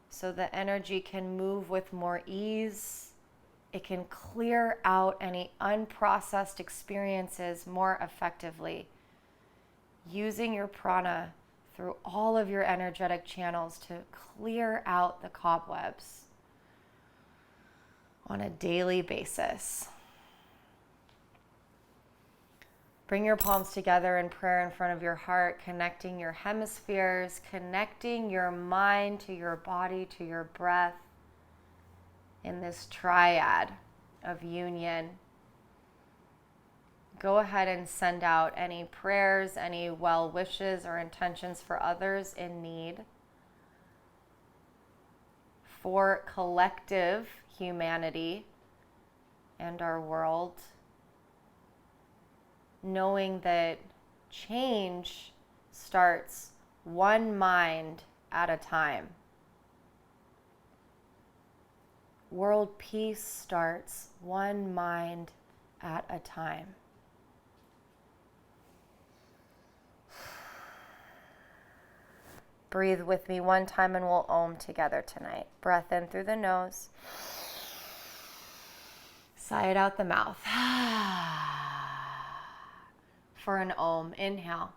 so the energy can move with more ease. It can clear out any unprocessed experiences more effectively, using your prana through all of your energetic channels to clear out the cobwebs on a daily basis. Bring your palms together in prayer in front of your heart, connecting your hemispheres, connecting your mind to your body, to your breath in this triad of union. Go ahead and send out any prayers, any well wishes or intentions for others in need, for collective humanity and our world, knowing that change starts one mind at a time. World peace starts one mind at a time. Breathe with me one time and we'll Om together tonight. Breath in through the nose. Sigh it out the mouth. For an Om, inhale.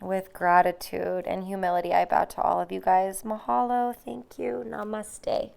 With gratitude and humility, I bow to all of you guys. Mahalo, thank you, namaste.